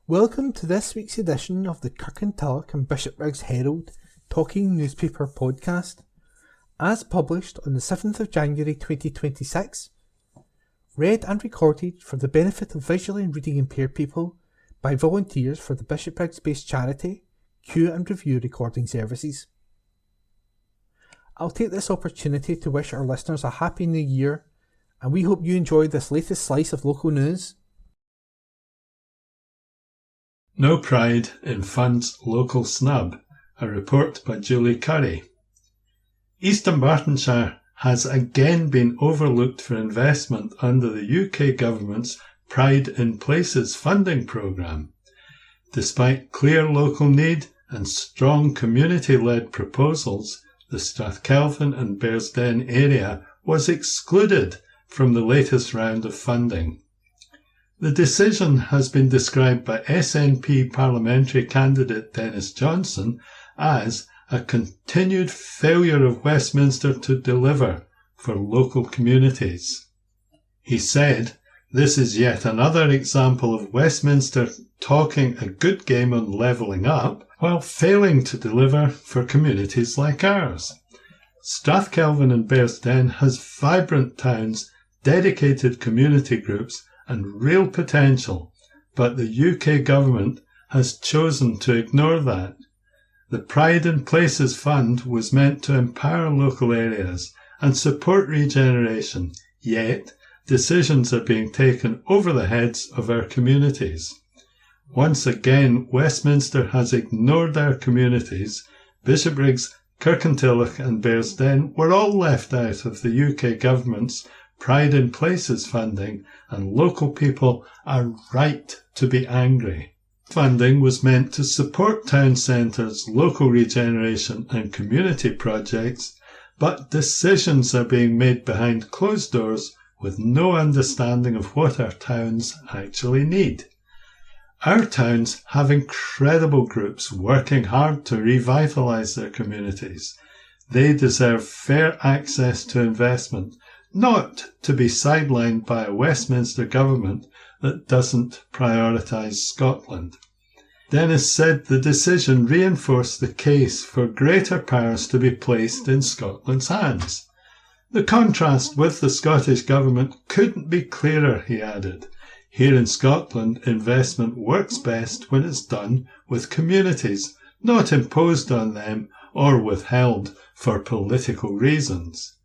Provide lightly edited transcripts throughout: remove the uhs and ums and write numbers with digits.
Welcome to this week's edition of the Kirkintilloch and Bishopbriggs Herald Talking Newspaper Podcast, as published on the 7th of January 2026, read and recorded for the benefit of visually and reading impaired people by volunteers for the Bishopbriggs-based charity Q and Review Recording Services. I'll take this opportunity to wish our listeners a happy new year, and we hope you enjoyed this latest slice of local news. No Pride in Fund's Local Snub, a report by Julie Curry. East Dunbartonshire has again been overlooked for investment under the UK Government's Pride in Places funding programme. Despite clear local need and strong community-led proposals, the Strathkelvin and Bearsden area was excluded from the latest round of funding. The decision has been described by SNP parliamentary candidate Dennis Johnson as a continued failure of Westminster to deliver for local communities. He said, "This is yet another example of Westminster talking a good game on levelling up while failing to deliver for communities like ours. Strathkelvin and Bearsden has vibrant towns, dedicated community groups and real potential, but the UK Government has chosen to ignore that. The Pride in Places Fund was meant to empower local areas and support regeneration, yet decisions are being taken over the heads of our communities. Once again, Westminster has ignored our communities. Bishopbriggs, Kirkintilloch and Bearsden were all left out of the UK Government's Pride in Places funding, and local people are right to be angry. Funding was meant to support town centres, local regeneration and community projects, but decisions are being made behind closed doors with no understanding of what our towns actually need. Our towns have incredible groups working hard to revitalise their communities. They deserve fair access to investment, not to be sidelined by a Westminster government that doesn't prioritise Scotland." Dennis said the decision reinforced the case for greater powers to be placed in Scotland's hands. "The contrast with the Scottish Government couldn't be clearer," he added. "Here in Scotland, investment works best when it's done with communities, not imposed on them or withheld for political reasons.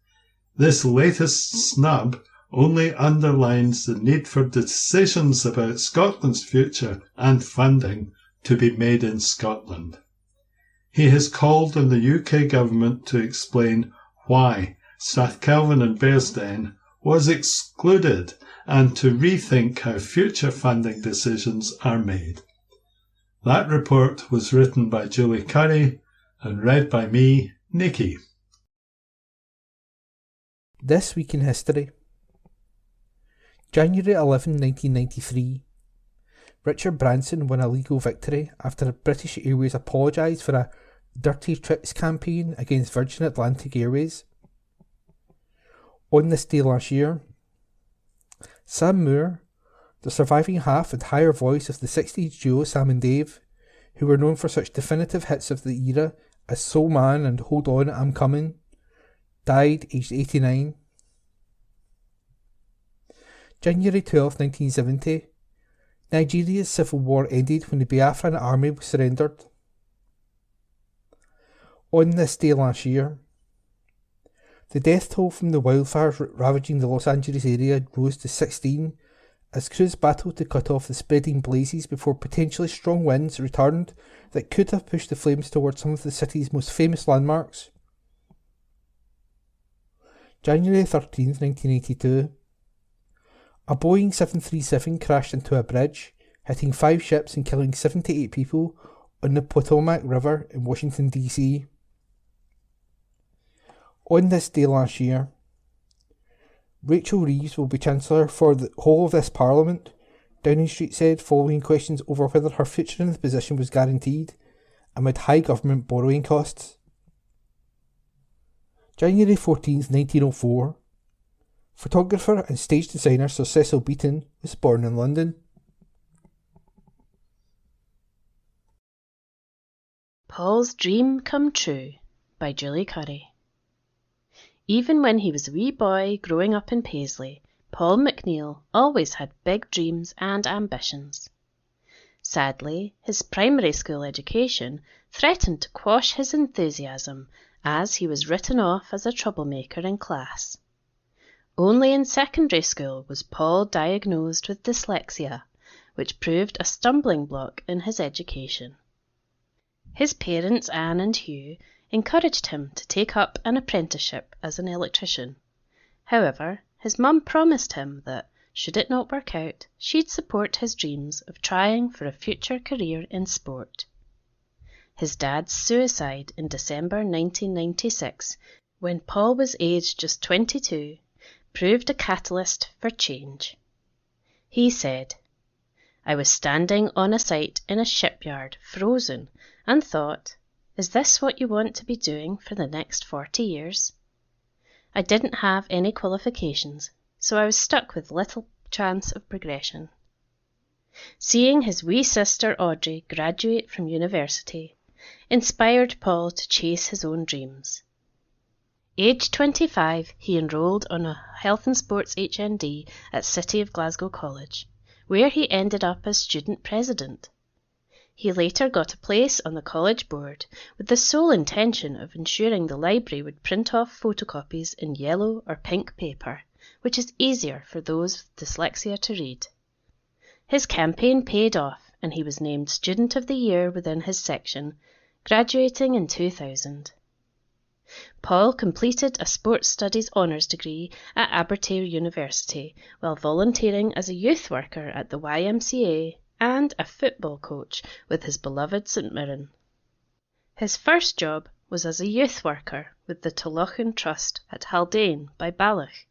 This latest snub only underlines the need for decisions about Scotland's future and funding to be made in Scotland." He has called on the UK Government to explain why Strathkelvin and Bearsden was excluded and to rethink how future funding decisions are made. That report was written by Julie Curry and read by me, Nikki. This Week in History. January 11, 1993. Richard Branson won a legal victory after British Airways apologised for a dirty tricks campaign against Virgin Atlantic Airways. On this day last year, Sam Moore, the surviving half and higher voice of the 60s duo Sam and Dave, who were known for such definitive hits of the era as Soul Man and Hold On I'm Coming, died aged 89. January 12, 1970. Nigeria's civil war ended when the Biafran army surrendered. On this day last year, the death toll from the wildfires ravaging the Los Angeles area rose to 16 as crews battled to cut off the spreading blazes before potentially strong winds returned that could have pushed the flames towards some of the city's most famous landmarks. January 13th, 1982. A Boeing 737 crashed into a bridge, hitting 5 ships and killing 78 people on the Potomac River in Washington, D.C. On this day last year, Rachel Reeves will be Chancellor for the whole of this Parliament, Downing Street said, following questions over whether her future in the position was guaranteed amid high government borrowing costs. January 14th, 1904. Photographer and stage designer Sir Cecil Beaton was born in London. Paul's Dream Come True by Julie Currie. Even when he was a wee boy growing up in Paisley, Paul McNeill always had big dreams and ambitions. Sadly, his primary school education threatened to quash his enthusiasm as he was written off as a troublemaker in class. Only in secondary school was Paul diagnosed with dyslexia, which proved a stumbling block in his education. His parents, Anne and Hugh, encouraged him to take up an apprenticeship as an electrician. However, his mum promised him that, should it not work out, she'd support his dreams of trying for a future career in sport. His dad's suicide in December 1996, when Paul was aged just 22, proved a catalyst for change. He said, "I was standing on a site in a shipyard, frozen, and thought, is this what you want to be doing for the next 40 years? I didn't have any qualifications, so I was stuck with little chance of progression." Seeing his wee sister Audrey graduate from university inspired Paul to chase his own dreams. Aged 25, he enrolled on a Health and Sports HND at City of Glasgow College, where he ended up as student president. He later got a place on the college board with the sole intention of ensuring the library would print off photocopies in yellow or pink paper, which is easier for those with dyslexia to read. His campaign paid off, and he was named Student of the Year within his section, graduating in 2000. Paul completed a Sports Studies honours degree at Abertay University while volunteering as a youth worker at the YMCA and a football coach with his beloved St Mirren. His first job was as a youth worker with the Tilloch Trust at Haldane by Balloch,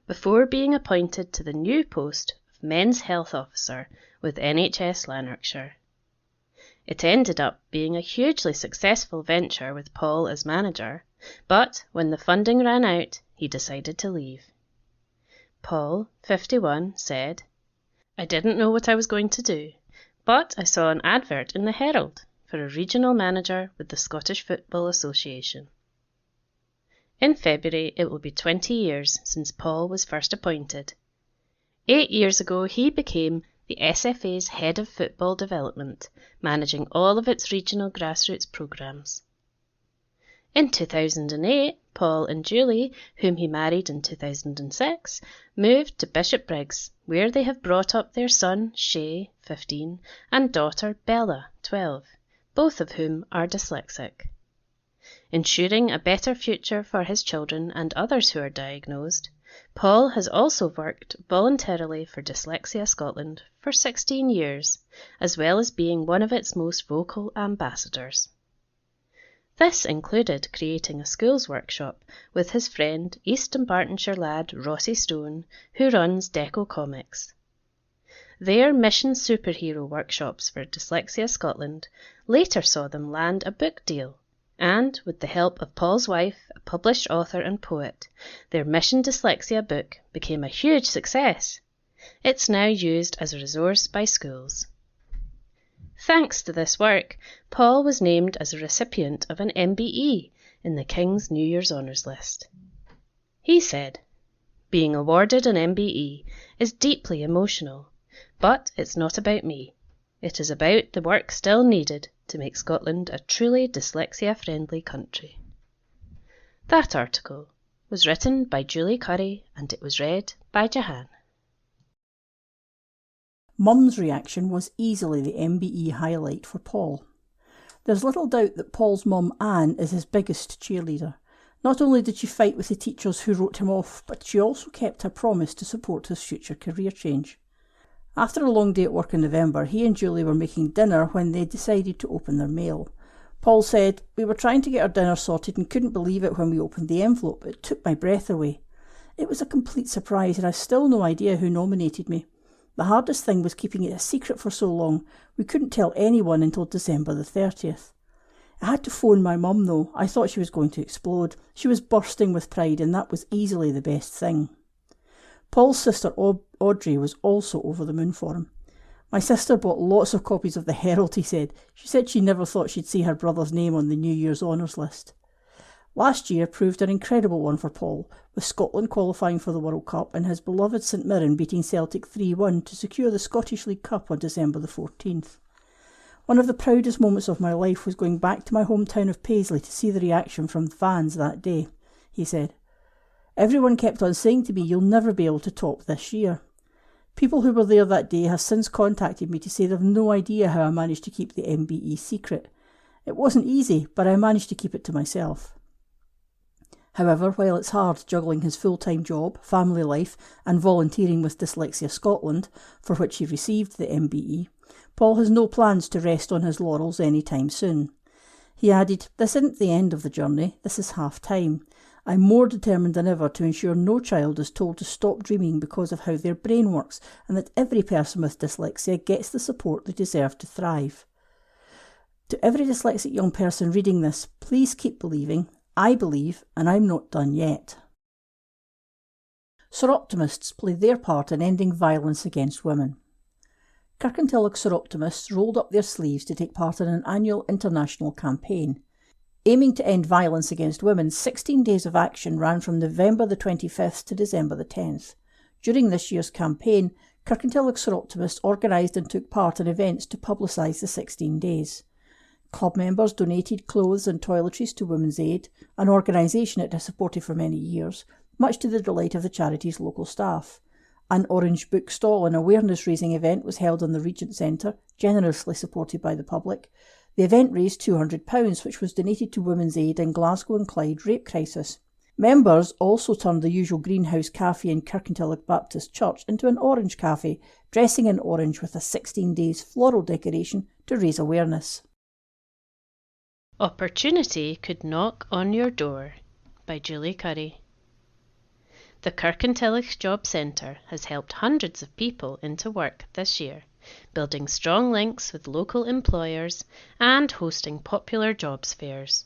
before being appointed to the new post of Men's Health Officer with NHS Lanarkshire. It ended up being a hugely successful venture with Paul as manager, but when the funding ran out, he decided to leave. Paul, 51, said, "I didn't know what I was going to do, but I saw an advert in the Herald for a regional manager with the Scottish Football Association." In February, it will be 20 years since Paul was first appointed. 8 years ago, he became the SFA's Head of Football Development, managing all of its regional grassroots programmes. In 2008, Paul and Julie, whom he married in 2006, moved to Bishopbriggs, where they have brought up their son, Shay, 15, and daughter, Bella, 12, both of whom are dyslexic. Ensuring a better future for his children and others who are diagnosed, Paul has also worked voluntarily for Dyslexia Scotland for 16 years, as well as being one of its most vocal ambassadors. This included creating a schools workshop with his friend, East Dunbartonshire lad Rossie Stone, who runs Deco Comics. Their Mission Superhero workshops for Dyslexia Scotland later saw them land a book deal, and, with the help of Paul's wife, a published author and poet, their Mission Dyslexia book became a huge success. It's now used as a resource by schools. Thanks to this work, Paul was named as a recipient of an MBE in the King's New Year's Honours List. He said, "Being awarded an MBE is deeply emotional, but it's not about me. It is about the work still needed to make Scotland a truly dyslexia-friendly country." That article was written by Julie Currie and it was read by Jahan. Mum's reaction was easily the MBE highlight for Paul. There's little doubt that Paul's mum, Anne, is his biggest cheerleader. Not only did she fight with the teachers who wrote him off, but she also kept her promise to support his future career change. After a long day at work in November, he and Julie were making dinner when they decided to open their mail. Paul said, "We were trying to get our dinner sorted and couldn't believe it when we opened the envelope. It took my breath away. It was a complete surprise and I've still no idea who nominated me. The hardest thing was keeping it a secret for so long. We couldn't tell anyone until December the 30th. I had to phone my mum though. I thought she was going to explode. She was bursting with pride and that was easily the best thing." Paul's sister Audrey was also over the moon for him. My sister bought lots of copies of the Herald, he said. She said she never thought she'd see her brother's name on the New Year's honours list. Last year proved an incredible one for Paul, with Scotland qualifying for the World Cup and his beloved St Mirren beating Celtic 3-1 to secure the Scottish League Cup on December the 14th. One of the proudest moments of my life was going back to my hometown of Paisley to see the reaction from fans that day, he said. Everyone kept on saying to me, "You'll never be able to top this year." People who were there that day have since contacted me to say they've no idea how I managed to keep the MBE secret. It wasn't easy, but I managed to keep it to myself. However, while it's hard juggling his full-time job, family life and volunteering with Dyslexia Scotland, for which he received the MBE, Paul has no plans to rest on his laurels anytime soon. He added, "This isn't the end of the journey, this is half-time. I'm more determined than ever to ensure no child is told to stop dreaming because of how their brain works, and that every person with dyslexia gets the support they deserve to thrive." To every dyslexic young person reading this, please keep believing. I believe, and I'm not done yet. Soroptimists play their part in ending violence against women. Kirkintilloch soroptimists rolled up their sleeves to take part in an annual international campaign. Aiming to end violence against women, 16 days of action ran from November the 25th to December the 10th. During this year's campaign, Kirkintilloch soroptimists organised and took part in events to publicise the 16 days. Club members donated clothes and toiletries to Women's Aid, an organisation it has supported for many years, much to the delight of the charity's local staff. An orange book stall and awareness-raising event was held in the Regent Centre, generously supported by the public. The event raised £200, which was donated to Women's Aid in Glasgow and Clyde rape crisis. Members also turned the usual greenhouse cafe in Kirkintilloch Baptist Church into an orange cafe, dressing in orange with a 16 days floral decoration to raise awareness. Opportunity Could Knock on Your Door by Julie Curry. The Kirkintilloch Job Centre has helped hundreds of people into work this year, building strong links with local employers and hosting popular jobs fairs.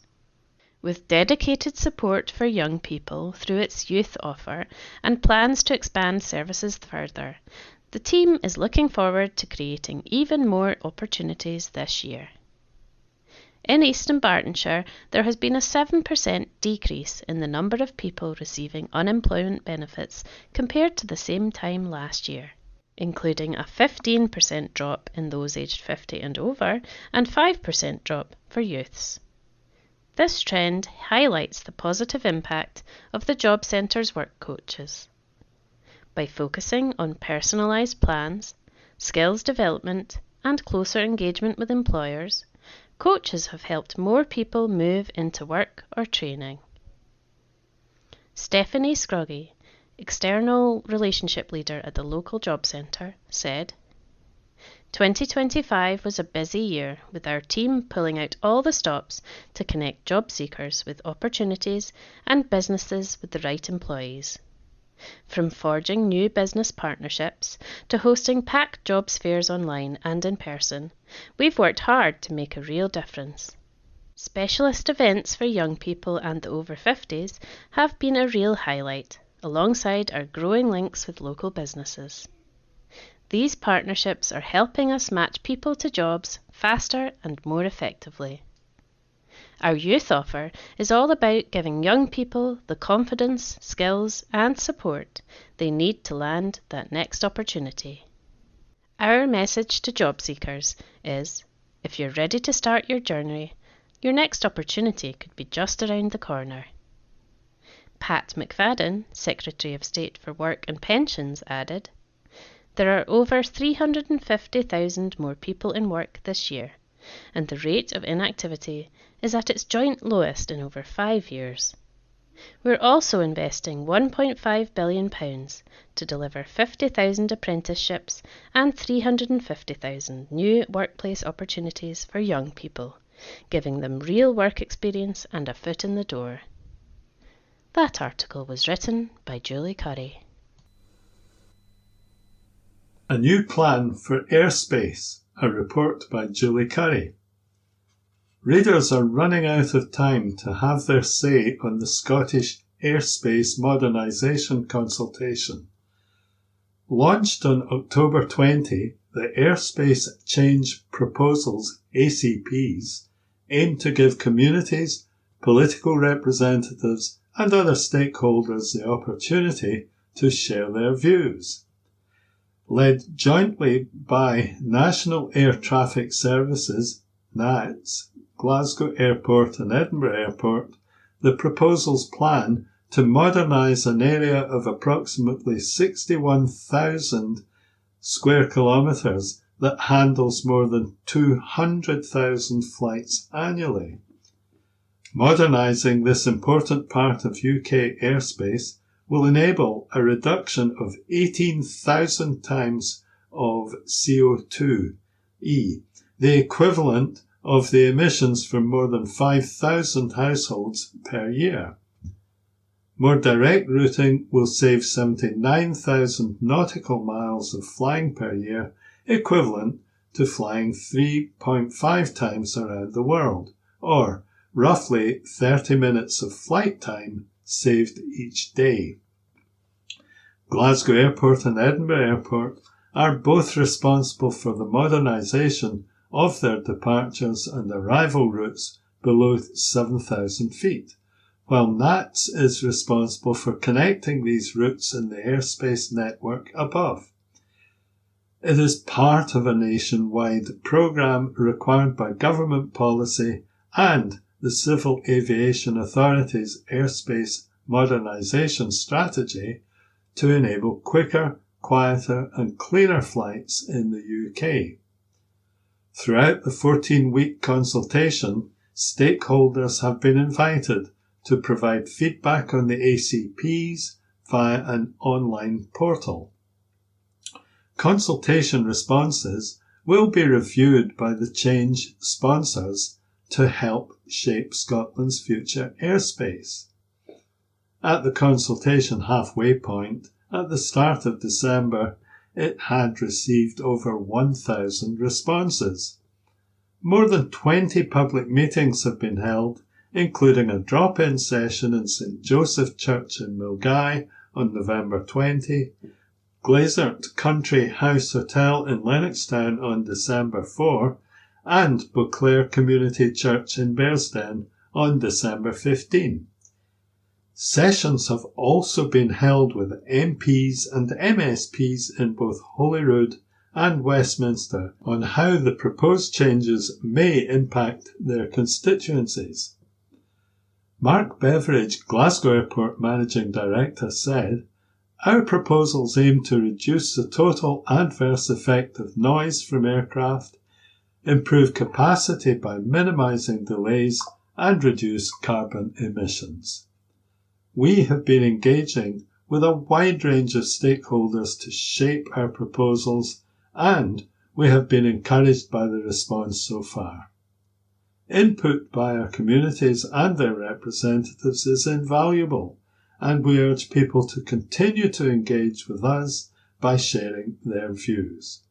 With dedicated support for young people through its youth offer and plans to expand services further, the team is looking forward to creating even more opportunities this year. In East Dunbartonshire, there has been a 7% decrease in the number of people receiving unemployment benefits compared to the same time last year, including a 15% drop in those aged 50 and over and 5% drop for youths. This trend highlights the positive impact of the job centre's work coaches. By focusing on personalised plans, skills development and closer engagement with employers, coaches have helped more people move into work or training. Stephanie Scroggy, External Relationship Leader at the local job centre, said, 2025 was a busy year with our team pulling out all the stops to connect job seekers with opportunities and businesses with the right employees. From forging new business partnerships to hosting packed jobs fairs online and in person, we've worked hard to make a real difference. Specialist events for young people and the over 50s have been a real highlight, alongside our growing links with local businesses. These partnerships are helping us match people to jobs faster and more effectively. Our youth offer is all about giving young people the confidence, skills and support they need to land that next opportunity. Our message to job seekers is, if you're ready to start your journey, your next opportunity could be just around the corner. Pat McFadden, Secretary of State for Work and Pensions, added, there are over 350,000 more people in work this year, and the rate of inactivity is at its joint lowest in over 5 years. We're also investing £1.5 billion to deliver 50,000 apprenticeships and 350,000 new workplace opportunities for young people, giving them real work experience and a foot in the door. That article was written by Julie Curry. A New Plan for Airspace, a report by Julie Curry. Readers are running out of time to have their say on the Scottish Airspace Modernisation Consultation. Launched on October 20, the Airspace Change Proposals, ACPs, aim to give communities, political representatives and other stakeholders the opportunity to share their views. Led jointly by National Air Traffic Services, NATS, Glasgow Airport and Edinburgh Airport, the proposals plan to modernise an area of approximately 61,000 square kilometres that handles more than 200,000 flights annually. Modernising this important part of UK airspace will enable a reduction of 18,000 times of CO2e, the equivalent of the emissions from more than 5,000 households per year. More direct routing will save 79,000 nautical miles of flying per year, equivalent to flying 3.5 times around the world, or roughly 30 minutes of flight time saved each day. Glasgow Airport and Edinburgh Airport are both responsible for the modernisation of their departures and arrival routes below 7,000 feet, while NATS is responsible for connecting these routes in the airspace network above. It is part of a nationwide programme required by government policy and the Civil Aviation Authority's airspace modernisation strategy to enable quicker, quieter and cleaner flights in the UK. Throughout the 14-week consultation, stakeholders have been invited to provide feedback on the ACPs via an online portal. Consultation responses will be reviewed by the change sponsors to help shape Scotland's future airspace. At the consultation halfway point, at the start of December, it had received over 1,000 responses. More than 20 public meetings have been held, including a drop-in session in St Joseph Church in Milngavie on November 20, Glazert Country House Hotel in Lennoxtown on December 4, and Beauclair Community Church in Bearsden on December 15. Sessions have also been held with MPs and MSPs in both Holyrood and Westminster on how the proposed changes may impact their constituencies. Mark Beveridge, Glasgow Airport Managing Director, said, "Our proposals aim to reduce the total adverse effect of noise from aircraft, improve capacity by minimising delays and reduce carbon emissions. We have been engaging with a wide range of stakeholders to shape our proposals and we have been encouraged by the response so far. Input by our communities and their representatives is invaluable, and we urge people to continue to engage with us by sharing their views.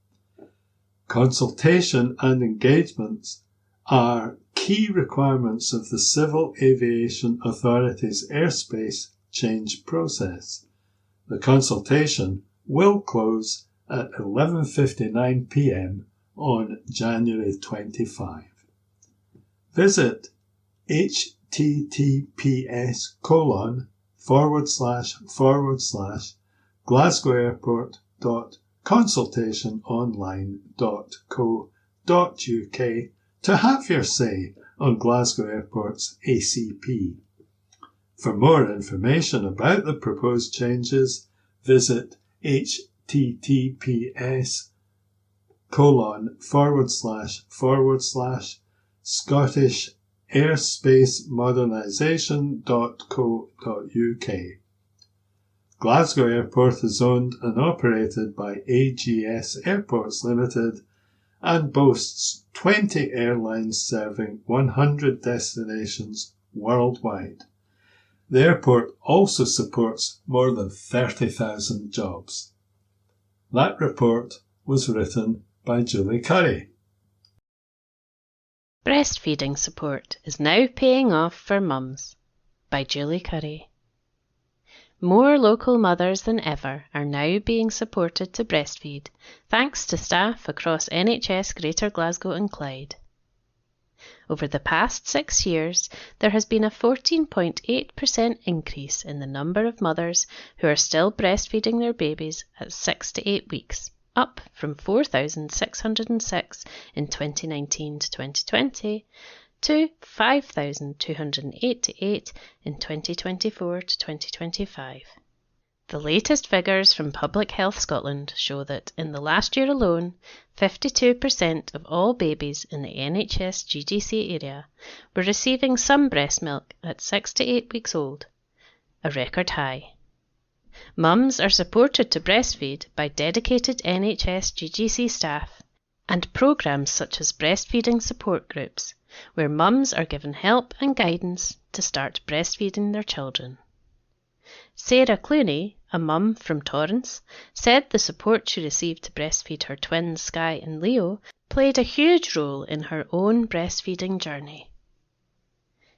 Consultation and engagements are key requirements of the Civil Aviation Authority's airspace change process. The consultation will close at 11:59 p.m. on January 25. Visit https://glasgowairport.consultationonline.co.uk to have your say on Glasgow Airport's ACP. For more information about the proposed changes, visit https://scottishairspacemodernization.co.uk. Glasgow Airport is owned and operated by AGS Airports Limited and boasts 20 airlines serving 100 destinations worldwide. The airport also supports more than 30,000 jobs. That report was written by Julie Curry. Breastfeeding support is now paying off for mums by Julie Curry. More local mothers than ever are now being supported to breastfeed, thanks to staff across NHS Greater Glasgow and Clyde. Over the past 6 years, there has been a 14.8% increase in the number of mothers who are still breastfeeding their babies at 6 to 8 weeks, up from 4,606 in 2019 to 2020 to 5,288 in 2024 to 2025. The latest figures from Public Health Scotland show that in the last year alone, 52% of all babies in the NHS GGC area were receiving some breast milk at 6 to 8 weeks old, a record high. Mums are supported to breastfeed by dedicated NHS GGC staff and programmes such as breastfeeding support groups, where mums are given help and guidance to start breastfeeding their children. Sarah Clooney, a mum from Torrance, said the support she received to breastfeed her twins Sky and Leo played a huge role in her own breastfeeding journey.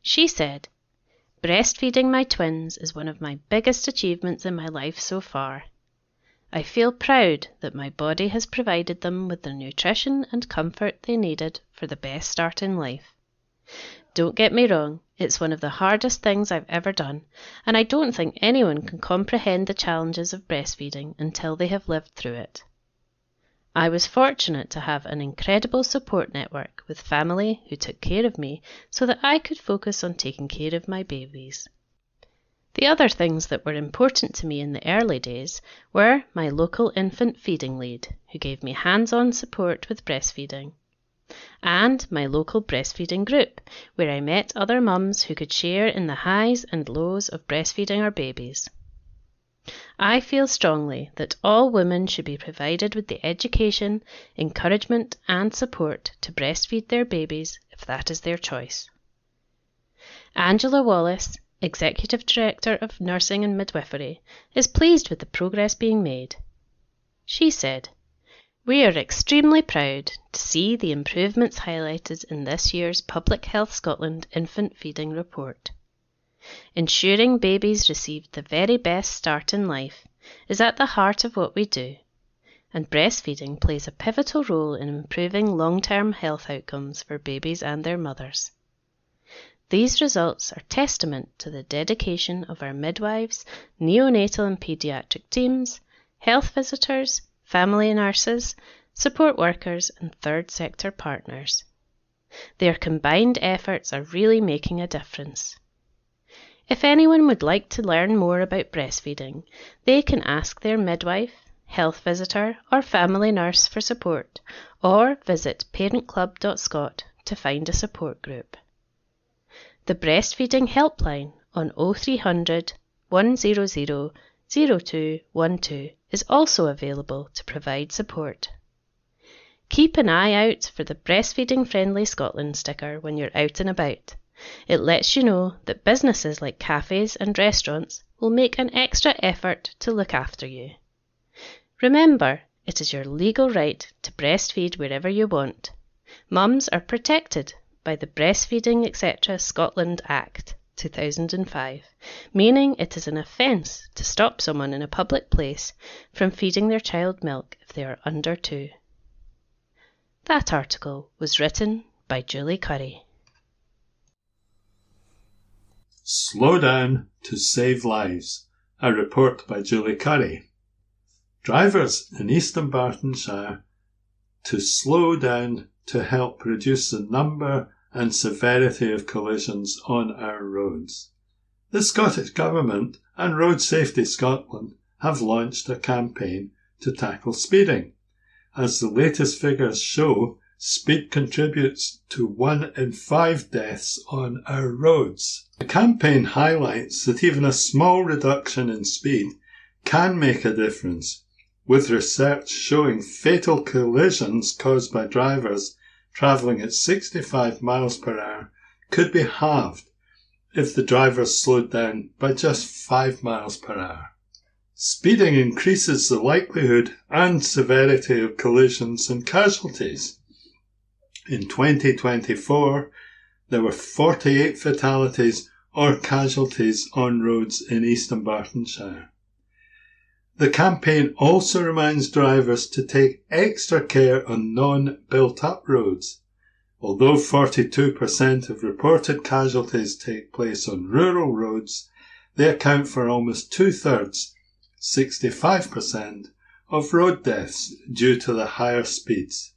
She said, "Breastfeeding my twins is one of my biggest achievements in my life so far. I feel proud that my body has provided them with the nutrition and comfort they needed for the best start in life. Don't get me wrong, it's one of the hardest things I've ever done, and I don't think anyone can comprehend the challenges of breastfeeding until they have lived through it. I was fortunate to have an incredible support network with family who took care of me so that I could focus on taking care of my babies. The other things that were important to me in the early days were my local infant feeding lead, who gave me hands-on support with breastfeeding, and my local breastfeeding group, where I met other mums who could share in the highs and lows of breastfeeding our babies. I feel strongly that all women should be provided with the education, encouragement and support to breastfeed their babies if that is their choice." Angela Wallace, Executive Director of Nursing and Midwifery, is pleased with the progress being made. She said, "We are extremely proud to see the improvements highlighted in this year's Public Health Scotland Infant Feeding Report. Ensuring babies receive the very best start in life is at the heart of what we do, and breastfeeding plays a pivotal role in improving long-term health outcomes for babies and their mothers. These results are testament to the dedication of our midwives, neonatal and paediatric teams, health visitors, family nurses, support workers and third sector partners. Their combined efforts are really making a difference. If anyone would like to learn more about breastfeeding, they can ask their midwife, health visitor or family nurse for support, or visit parentclub.scot to find a support group. The breastfeeding helpline on 0300 100 0212 is also available to provide support. Keep an eye out for the Breastfeeding Friendly Scotland sticker when you're out and about. It lets you know that businesses like cafes and restaurants will make an extra effort to look after you. Remember, it is your legal right to breastfeed wherever you want. Mums are protected by the Breastfeeding Etc. Scotland Act 2005, meaning it is an offence to stop someone in a public place from feeding their child milk if they are under 2. That article was written by Julie Curry. Slow down to save lives. A report by Julie Curry. Drivers in East Dunbartonshire to slow down to help reduce the number and severity of collisions on our roads. The Scottish Government and Road Safety Scotland have launched a campaign to tackle speeding. As the latest figures show, speed contributes to 1 in 5 deaths on our roads. The campaign highlights that even a small reduction in speed can make a difference, with research showing fatal collisions caused by drivers travelling at 65 miles per hour could be halved if the drivers slowed down by just 5 miles per hour. Speeding increases the likelihood and severity of collisions and casualties. In 2024, there were 48 fatalities or casualties on roads in East Dunbartonshire. The campaign also reminds drivers to take extra care on non-built-up roads. Although 42% of reported casualties take place on rural roads, they account for almost two-thirds, 65%, of road deaths due to the higher speeds.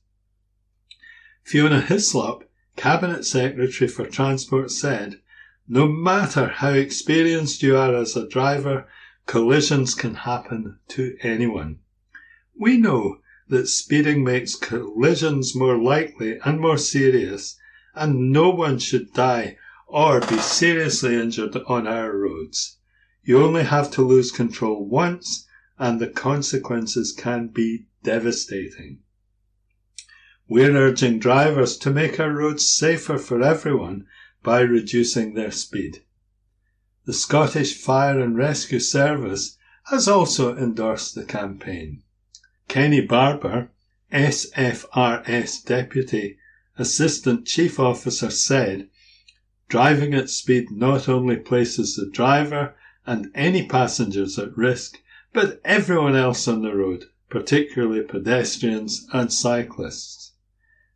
Fiona Hislop, Cabinet Secretary for Transport, said, "No matter how experienced you are as a driver, collisions can happen to anyone. We know that speeding makes collisions more likely and more serious, and no one should die or be seriously injured on our roads. You only have to lose control once, and the consequences can be devastating. We're urging drivers to make our roads safer for everyone by reducing their speed." The Scottish Fire and Rescue Service has also endorsed the campaign. Kenny Barber, SFRS Deputy Assistant Chief Officer, said, "Driving at speed not only places the driver and any passengers at risk, but everyone else on the road, particularly pedestrians and cyclists.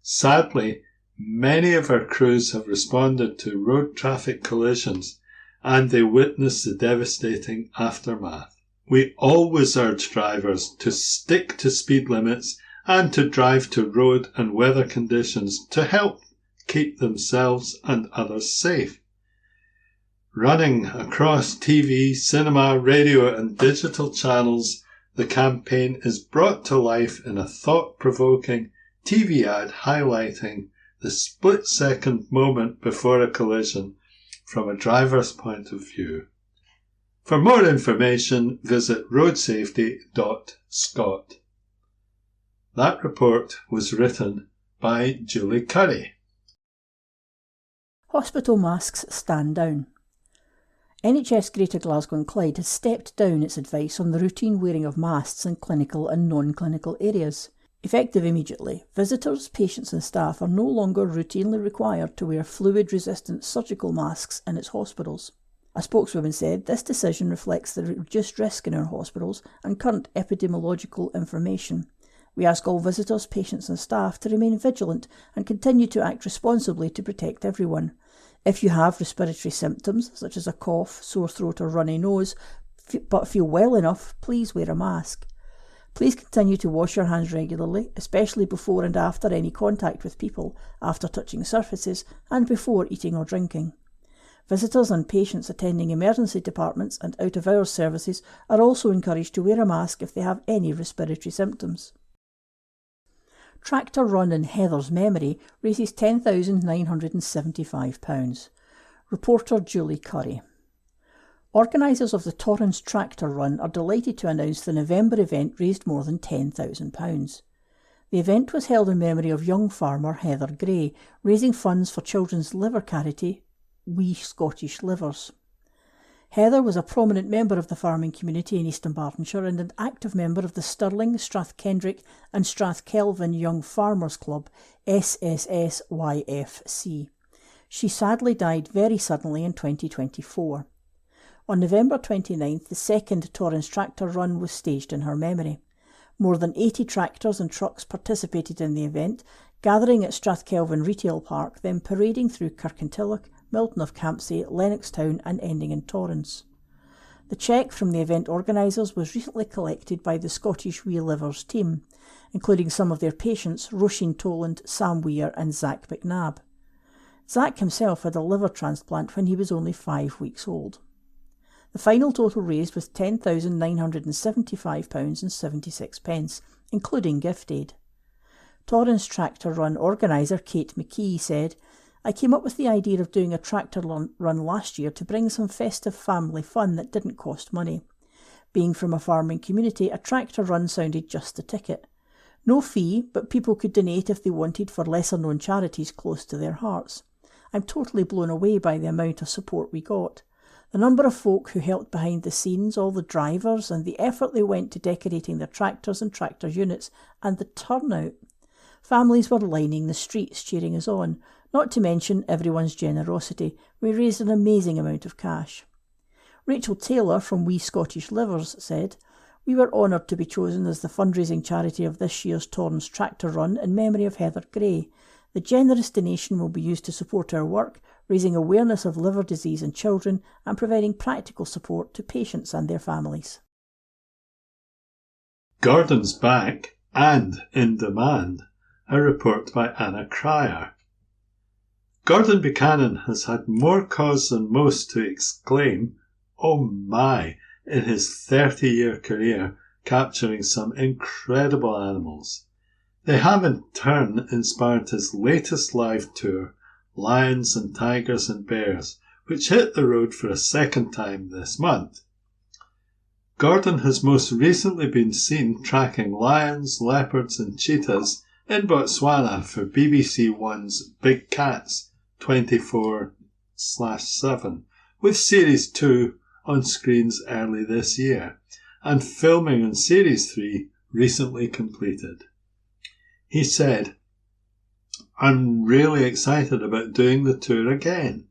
Sadly, many of our crews have responded to road traffic collisions, and they witness the devastating aftermath. We always urge drivers to stick to speed limits and to drive to road and weather conditions to help keep themselves and others safe." Running across TV, cinema, radio and digital channels, the campaign is brought to life in a thought-provoking TV ad highlighting the split-second moment before a collision from a driver's point of view. For more information, visit roadsafety.scot. That report was written by Julie Curry. Hospital masks stand down. NHS Greater Glasgow and Clyde has stepped down its advice on the routine wearing of masks in clinical and non-clinical areas. Effective immediately, visitors, patients and staff are no longer routinely required to wear fluid-resistant surgical masks in its hospitals. A spokeswoman said this decision reflects the reduced risk in our hospitals and current epidemiological information. We ask all visitors, patients and staff to remain vigilant and continue to act responsibly to protect everyone. If you have respiratory symptoms, such as a cough, sore throat or runny nose, but feel well enough, please wear a mask. Please continue to wash your hands regularly, especially before and after any contact with people, after touching surfaces, and before eating or drinking. Visitors and patients attending emergency departments and out-of-hours services are also encouraged to wear a mask if they have any respiratory symptoms. Tractor run in Heather's memory raises £10,975. Reporter Julie Curry. Organisers of the Torrance Tractor Run are delighted to announce the November event raised more than £10,000. The event was held in memory of young farmer Heather Gray, raising funds for children's liver charity, We Scottish Livers. Heather was a prominent member of the farming community in East Dunbartonshire and an active member of the Stirling, Strathkendrick and Strathkelvin Young Farmers Club, SSSYFC. She sadly died very suddenly in 2024. On November 29th, the second Torrance Tractor Run was staged in her memory. More than 80 tractors and trucks participated in the event, gathering at Strathkelvin Retail Park, then parading through Kirkintilloch, Milton of Campsie, Lennoxtown and ending in Torrance. The cheque from the event organisers was recently collected by the Scottish We Livers team, including some of their patients, Roisin Toland, Sam Weir and Zach McNabb. Zach himself had a liver transplant when he was only 5 weeks old. The final total raised was £10,975.76, including gift aid. Torrance Tractor Run organiser Kate McKee said, "I came up with the idea of doing a tractor run last year to bring some festive family fun that didn't cost money. Being from a farming community, a tractor run sounded just the ticket. No fee, but people could donate if they wanted for lesser-known charities close to their hearts. I'm totally blown away by the amount of support we got. The number of folk who helped behind the scenes, all the drivers, and the effort they went to decorating their tractors and tractor units, and the turnout. Families were lining the streets cheering us on, not to mention everyone's generosity. We raised an amazing amount of cash. Rachel Taylor from We Scottish Livers said, "We were honoured to be chosen as the fundraising charity of this year's Torrens Tractor Run in memory of Heather Gray. The generous donation will be used to support our work, raising awareness of liver disease in children and providing practical support to patients and their families." Gordon's back and in demand, a report by Anna Cryer. Gordon Buchanan has had more cause than most to exclaim, "Oh my," in his 30-year career capturing some incredible animals. They have in turn inspired his latest live tour, Lions and Tigers and Bears, which hit the road for a second time this month. Gordon has most recently been seen tracking lions, leopards and cheetahs in Botswana for BBC One's Big Cats 24/7, with Series 2 on screens early this year, and filming on Series 3 recently completed. He said, "I'm really excited about doing the tour again.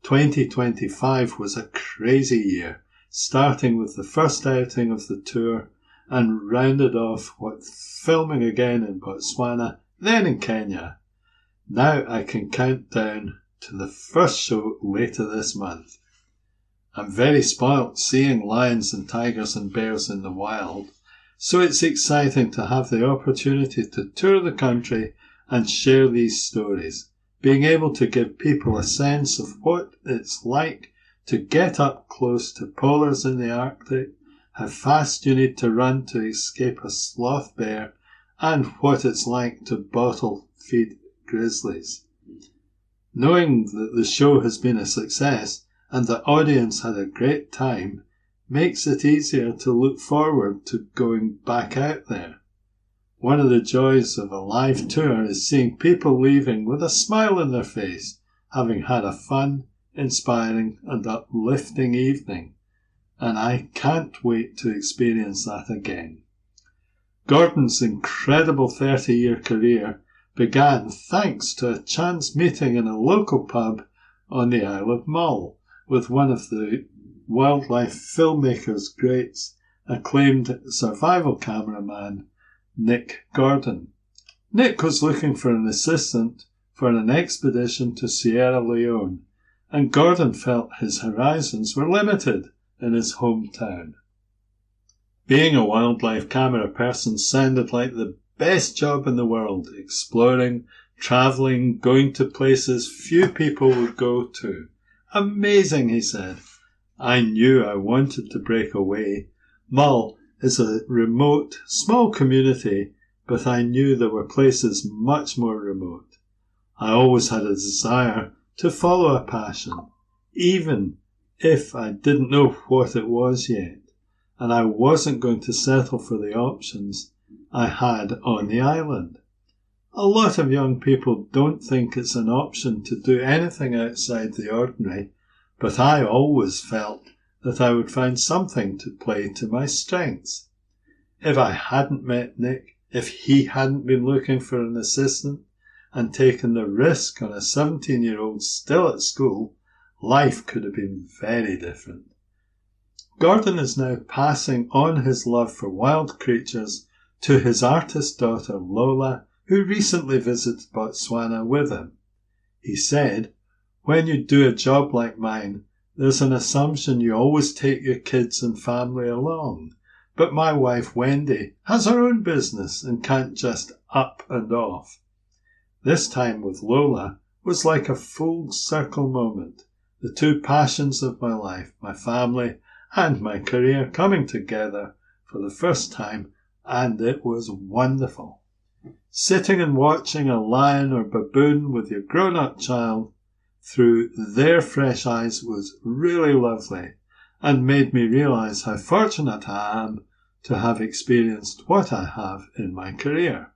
2025 was a crazy year, starting with the first outing of the tour and rounded off with filming again in Botswana, then in Kenya. Now I can count down to the first show later this month. I'm very spoilt seeing lions and tigers and bears in the wild, so it's exciting to have the opportunity to tour the country and share these stories, being able to give people a sense of what it's like to get up close to polars in the Arctic, how fast you need to run to escape a sloth bear, and what it's like to bottle feed grizzlies. Knowing that the show has been a success and the audience had a great time makes it easier to look forward to going back out there. One of the joys of a live tour is seeing people leaving with a smile on their face, having had a fun, inspiring and uplifting evening, and I can't wait to experience that again." Gordon's incredible 30-year career began thanks to a chance meeting in a local pub on the Isle of Mull with one of the wildlife filmmakers' greats, acclaimed survival cameraman Nick Gordon. Nick was looking for an assistant for an expedition to Sierra Leone, and Gordon felt his horizons were limited in his hometown. Being a wildlife camera person sounded like the best job in the world, exploring, travelling, going to places few people would go to. "Amazing," he said. "I knew I wanted to break away. Mull is a remote, small community, but I knew there were places much more remote. I always had a desire to follow a passion, even if I didn't know what it was yet, and I wasn't going to settle for the options I had on the island. A lot of young people don't think it's an option to do anything outside the ordinary, but I always felt that I would find something to play to my strengths. If I hadn't met Nick, if he hadn't been looking for an assistant and taken the risk on a 17-year-old still at school, life could have been very different." Gordon is now passing on his love for wild creatures to his artist daughter Lola, who recently visited Botswana with him. He said, "When you do a job like mine, there's an assumption you always take your kids and family along, but my wife Wendy has her own business and can't just up and off. This time with Lola was like a full circle moment, the two passions of my life, my family and my career coming together for the first time, and it was wonderful. Sitting and watching a lion or baboon with your grown-up child through their fresh eyes was really lovely and made me realise how fortunate I am to have experienced what I have in my career.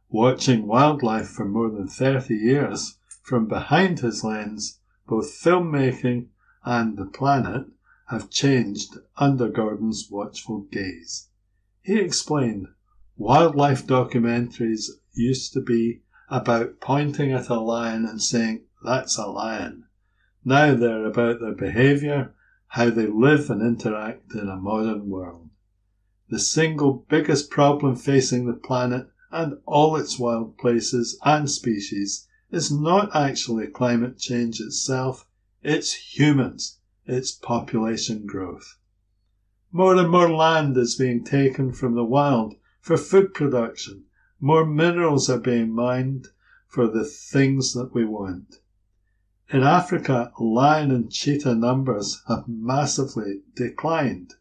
Watching wildlife for more than 30 years from behind his lens, both filmmaking and the planet have changed under Gordon's watchful gaze." He explained, Wildlife documentaries used to be about pointing at a lion and saying, "That's a lion." Now they're about their behaviour, how they live and interact in a modern world. The single biggest problem facing the planet and all its wild places and species is not actually climate change itself, it's humans, it's population growth. More and more land is being taken from the wild for food production. More minerals are being mined for the things that we want. In Africa, lion and cheetah numbers have massively declined.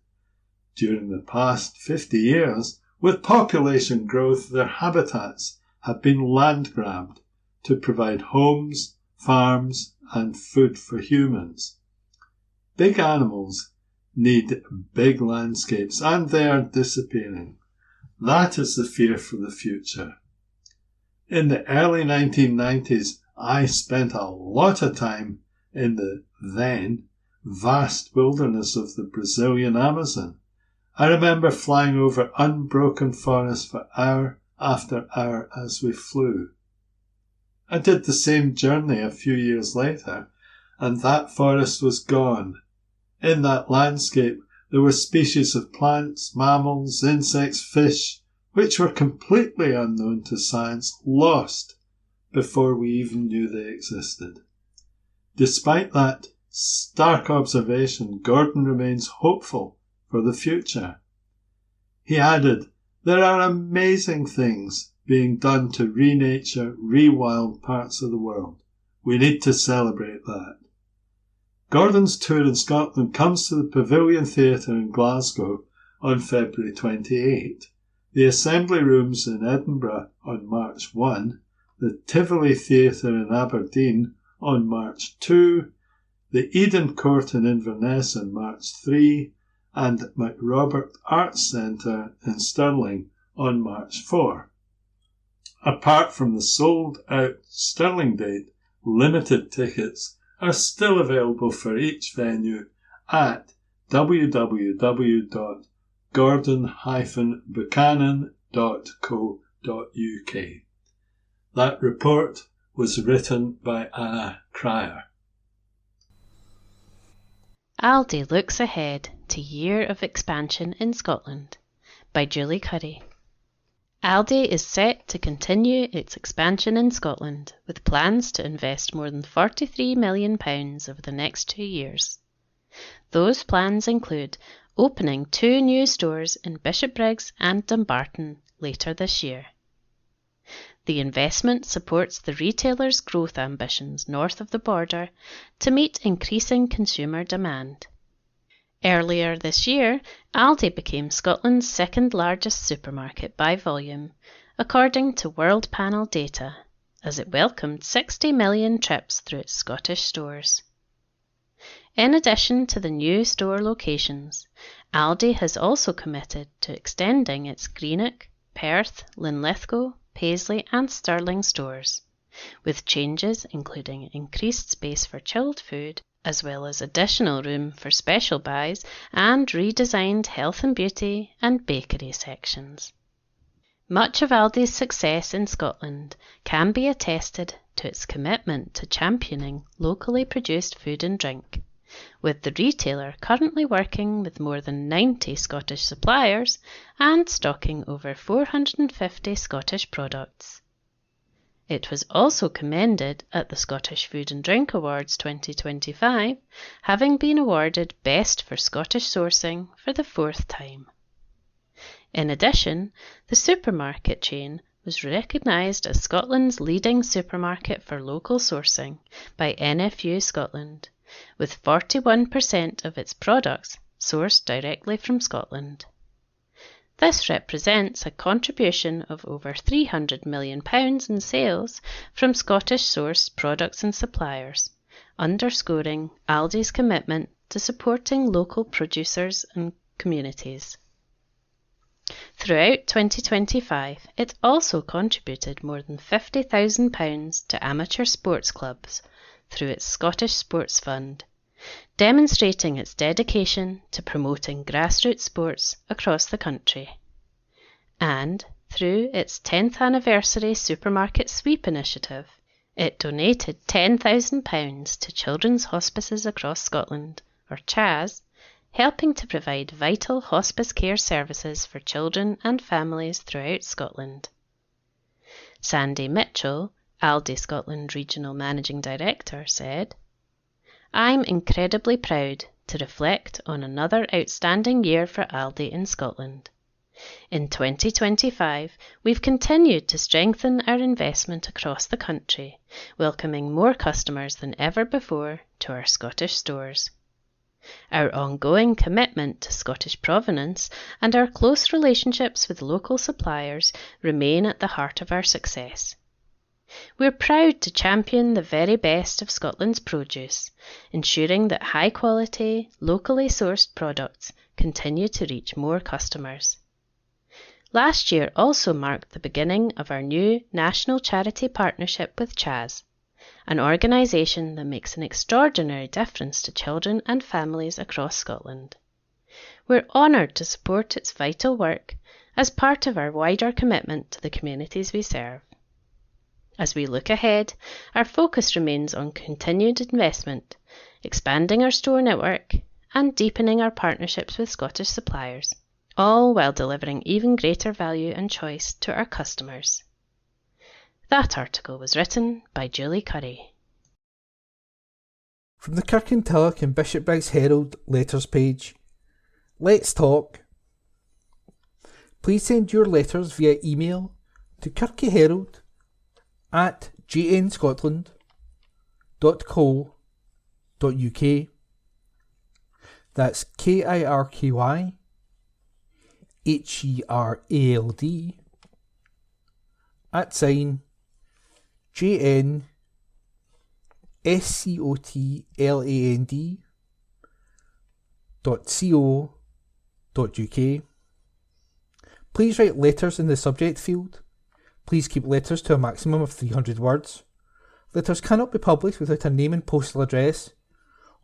During the past 50 years, with population growth, their habitats have been land grabbed to provide homes, farms, and food for humans. Big animals need big landscapes, and they are disappearing. That is the fear for the future. In the early 1990s, I spent a lot of time in the then vast wilderness of the Brazilian Amazon. I remember flying over unbroken forests for hour after hour as we flew. I did the same journey a few years later, and that forest was gone. In that landscape, there were species of plants, mammals, insects, fish, which were completely unknown to science, lost before we even knew they existed. Despite that stark observation, Gordon remains hopeful for the future. He added, "There are amazing things being done to re-nature, re-wild parts of the world. We need to celebrate that." Gordon's tour in Scotland comes to the Pavilion Theatre in Glasgow on February 28, the Assembly Rooms in Edinburgh on March 1, the Tivoli Theatre in Aberdeen on March 2, the Eden Court in Inverness on March 3, and MacRobert Arts Centre in Stirling on March 4. Apart from the sold-out Stirling date, limited tickets are still available for each venue at www.gordon-buchanan.co.uk. That report was written by Anna Cryer. Aldi looks ahead to Year of Expansion in Scotland by Julie Currie. Aldi is set to continue its expansion in Scotland with plans to invest more than £43 million over the next 2 years. Those plans include opening 2 new stores in Bishopbriggs and Dumbarton later this year. The investment supports the retailer's growth ambitions north of the border to meet increasing consumer demand. Earlier this year, Aldi became Scotland's second largest supermarket by volume, according to World Panel data, as it welcomed 60 million trips through its Scottish stores. In addition to the new store locations, Aldi has also committed to extending its Greenock, Perth, Linlithgow, Paisley and Stirling stores, with changes including increased space for chilled food, as well as additional room for special buys and redesigned health and beauty and bakery sections. Much of Aldi's success in Scotland can be attested to its commitment to championing locally produced food and drink, with the retailer currently working with more than 90 Scottish suppliers and stocking over 450 Scottish products. It was also commended at the Scottish Food and Drink Awards 2025, having been awarded Best for Scottish Sourcing for the 4th time. In addition, the supermarket chain was recognised as Scotland's leading supermarket for local sourcing by NFU Scotland, with 41% of its products sourced directly from Scotland. This represents a contribution of over £300 million in sales from Scottish-sourced products and suppliers, underscoring Aldi's commitment to supporting local producers and communities. Throughout 2025, it also contributed more than £50,000 to amateur sports clubs through its Scottish Sports Fund, demonstrating its dedication to promoting grassroots sports across the country. And, through its 10th anniversary supermarket sweep initiative, it donated £10,000 to children's hospices across Scotland, or CHAS, helping to provide vital hospice care services for children and families throughout Scotland. Sandy Mitchell, Aldi Scotland Regional Managing Director, said, "I'm incredibly proud to reflect on another outstanding year for Aldi in Scotland. In 2025, we've continued to strengthen our investment across the country, welcoming more customers than ever before to our Scottish stores. Our ongoing commitment to Scottish provenance and our close relationships with local suppliers remain at the heart of our success. We're proud to champion the very best of Scotland's produce, ensuring that high-quality, locally sourced products continue to reach more customers. Last year also marked the beginning of our new national charity partnership with CHAS, an organisation that makes an extraordinary difference to children and families across Scotland. We're honoured to support its vital work as part of our wider commitment to the communities we serve. As we look ahead, our focus remains on continued investment, expanding our store network, and deepening our partnerships with Scottish suppliers, all while delivering even greater value and choice to our customers." That article was written by Julie Curry. From the Kirkintilloch and Bishopbriggs Herald letters page, let's talk. Please send your letters via email to kirkysherald@jnscotland.co.uk. That's KIRKYHERALD @JNScotland.co.uk. Please write letters in the subject field. Please keep letters to a maximum of 300 words. Letters cannot be published without a name and postal address.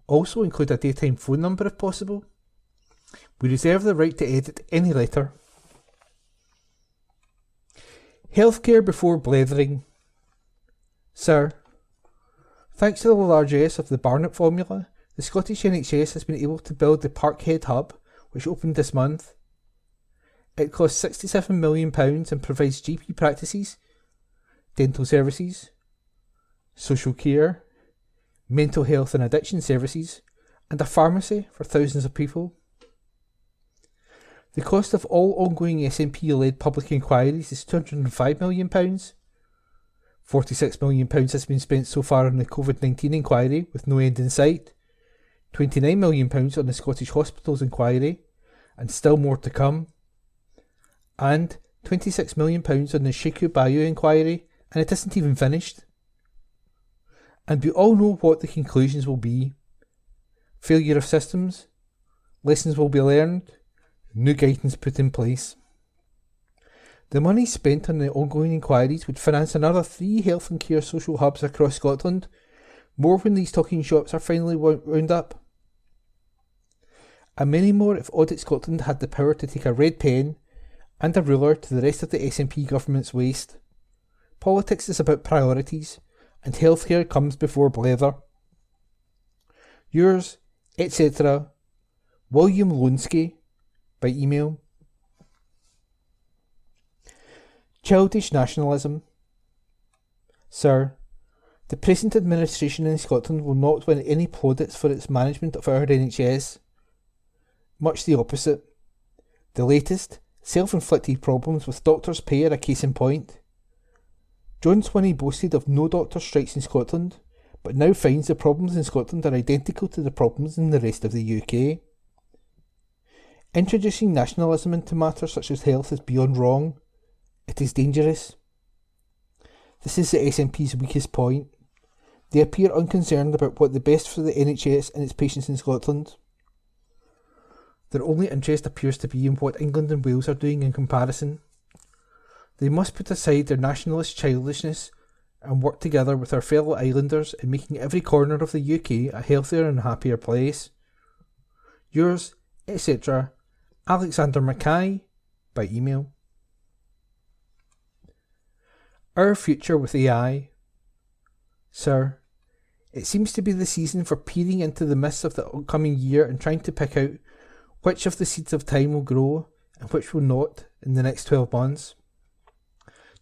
Also include a daytime phone number if possible. We reserve the right to edit any letter. Healthcare before blethering. Sir, thanks to the largesse of the Barnett formula, the Scottish NHS has been able to build the Parkhead Hub, which opened this month. It costs £67 million and provides GP practices, dental services, social care, mental health and addiction services, and a pharmacy for thousands of people. The cost of all ongoing SNP-led public inquiries is £205 million. £46 million has been spent so far on the COVID-19 inquiry, with no end in sight. £29 million on the Scottish Hospitals inquiry, and still more to come. And £26 million on the Sheku Bayou inquiry, and it isn't even finished. And we all know what the conclusions will be. Failure of systems, lessons will be learned, new guidance put in place. The money spent on the ongoing inquiries would finance another 3 health and care social hubs across Scotland, more when these talking shops are finally wound up. And many more if Audit Scotland had the power to take a red pen and a ruler to the rest of the SNP government's waste. Politics is about priorities, and healthcare comes before blether. Yours, etc., William Lonsky, by email. Childish nationalism. Sir, the present administration in Scotland will not win any plaudits for its management of our NHS. Much the opposite. The latest, self-inflicted problems with doctors' pay are a case in point. John Swinney boasted of no doctor strikes in Scotland, but now finds the problems in Scotland are identical to the problems in the rest of the UK. Introducing nationalism into matters such as health is beyond wrong. It is dangerous. This is the SNP's weakest point. They appear unconcerned about what the best for the NHS and its patients in Scotland. Their only interest appears to be in what England and Wales are doing in comparison. They must put aside their nationalist childishness and work together with our fellow islanders in making every corner of the UK a healthier and happier place. Yours, etc., Alexander Mackay, by email. Our future with AI. Sir, it seems to be the season for peering into the mists of the upcoming year and trying to pick out which of the seeds of time will grow and which will not in the next 12 months.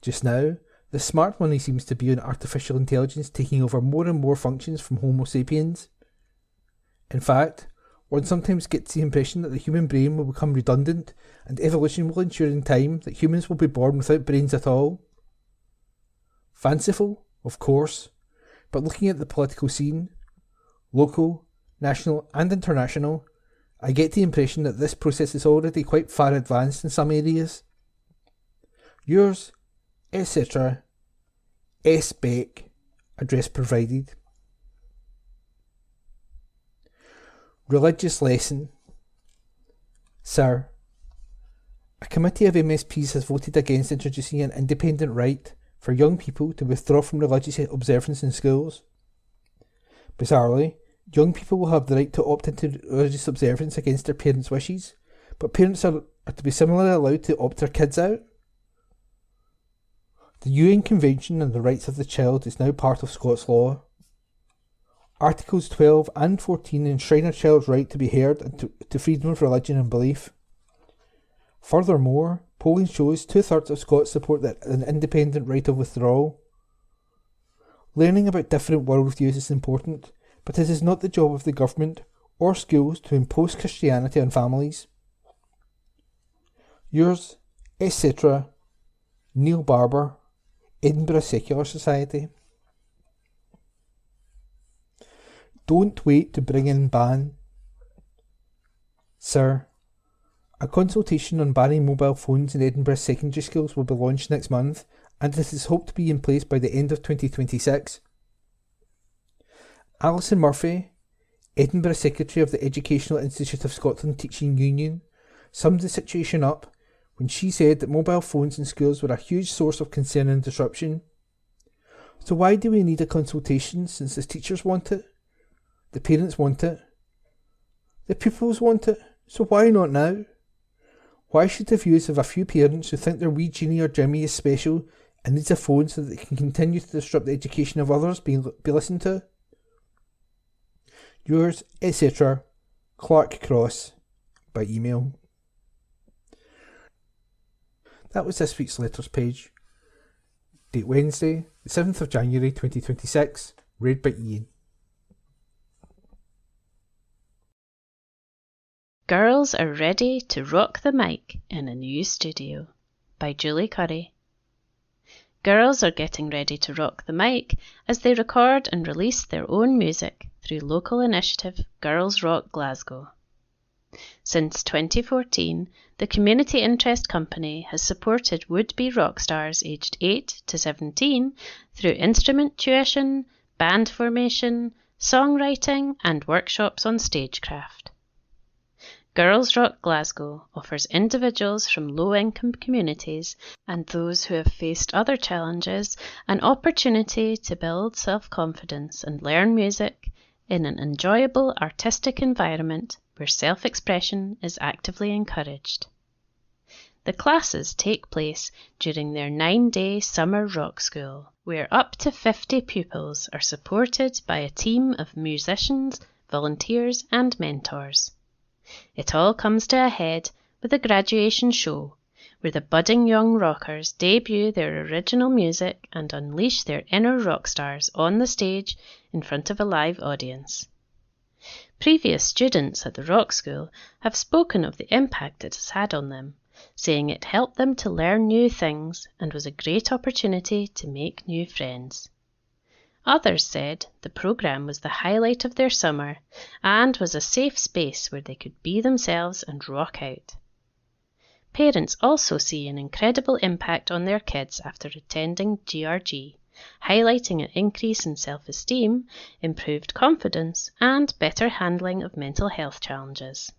Just now, the smart money seems to be on artificial intelligence taking over more and more functions from Homo sapiens. In fact, one sometimes gets the impression that the human brain will become redundant and evolution will ensure in time that humans will be born without brains at all. Fanciful, of course, but looking at the political scene, local, national and international, I get the impression that this process is already quite far advanced in some areas. Yours, etc. S. Beck, address provided. Religious lesson. Sir, a committee of MSPs has voted against introducing an independent right for young people to withdraw from religious observance in schools. Bizarrely, young people will have the right to opt into religious observance against their parents' wishes, but parents are to be similarly allowed to opt their kids out. The UN Convention on the Rights of the Child is now part of Scots law. Articles 12 and 14 enshrine a child's right to be heard and to freedom of religion and belief. Furthermore, polling shows 2/3 of Scots support an independent right of withdrawal. Learning about different worldviews is important, but it is not the job of the government or schools to impose Christianity on families. Yours, etc. Neil Barber, Edinburgh Secular Society. Don't wait to bring in ban. Sir, a consultation on banning mobile phones in Edinburgh secondary schools will be launched next month, and it is hoped to be in place by the end of 2026. Alison Murphy, Edinburgh Secretary of the Educational Institute of Scotland Teaching Union, summed the situation up when she said that mobile phones in schools were a huge source of concern and disruption. So why do we need a consultation since the teachers want it? The parents want it. The pupils want it. So why not now? Why should the views of a few parents who think their wee Jeannie or Jimmy is special and needs a phone so that they can continue to disrupt the education of others be listened to? Yours, etc. Clark Cross, by email. That was this week's letters page. Date Wednesday, the 7th of January 2026, read by Ian. Girls are ready to rock the mic in a new studio, by Julie Curry. Girls are getting ready to rock the mic as they record and release their own music through local initiative Girls Rock Glasgow. Since 2014, the Community Interest Company has supported would-be rock stars aged 8 to 17 through instrument tuition, band formation, songwriting and workshops on stagecraft. Girls Rock Glasgow offers individuals from low-income communities and those who have faced other challenges an opportunity to build self-confidence and learn music in an enjoyable artistic environment where self-expression is actively encouraged. The classes take place during their 9-day summer rock school, where up to 50 pupils are supported by a team of musicians, volunteers and mentors. It all comes to a head with a graduation show, where the budding young rockers debut their original music and unleash their inner rock stars on the stage in front of a live audience. Previous students at the rock school have spoken of the impact it has had on them, saying it helped them to learn new things and was a great opportunity to make new friends. Others said the programme was the highlight of their summer and was a safe space where they could be themselves and rock out. Parents also see an incredible impact on their kids after attending GRG, highlighting an increase in self-esteem, improved confidence and better handling of mental health challenges.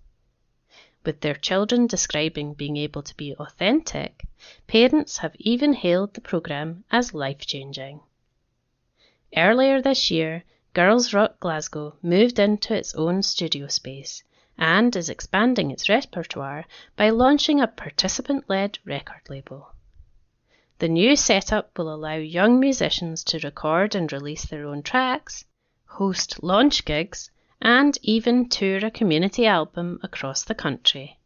With their children describing being able to be authentic, parents have even hailed the programme as life-changing. Earlier this year, Girls Rock Glasgow moved into its own studio space and is expanding its repertoire by launching a participant-led record label. The new setup will allow young musicians to record and release their own tracks, host launch gigs, and even tour a community album across the country.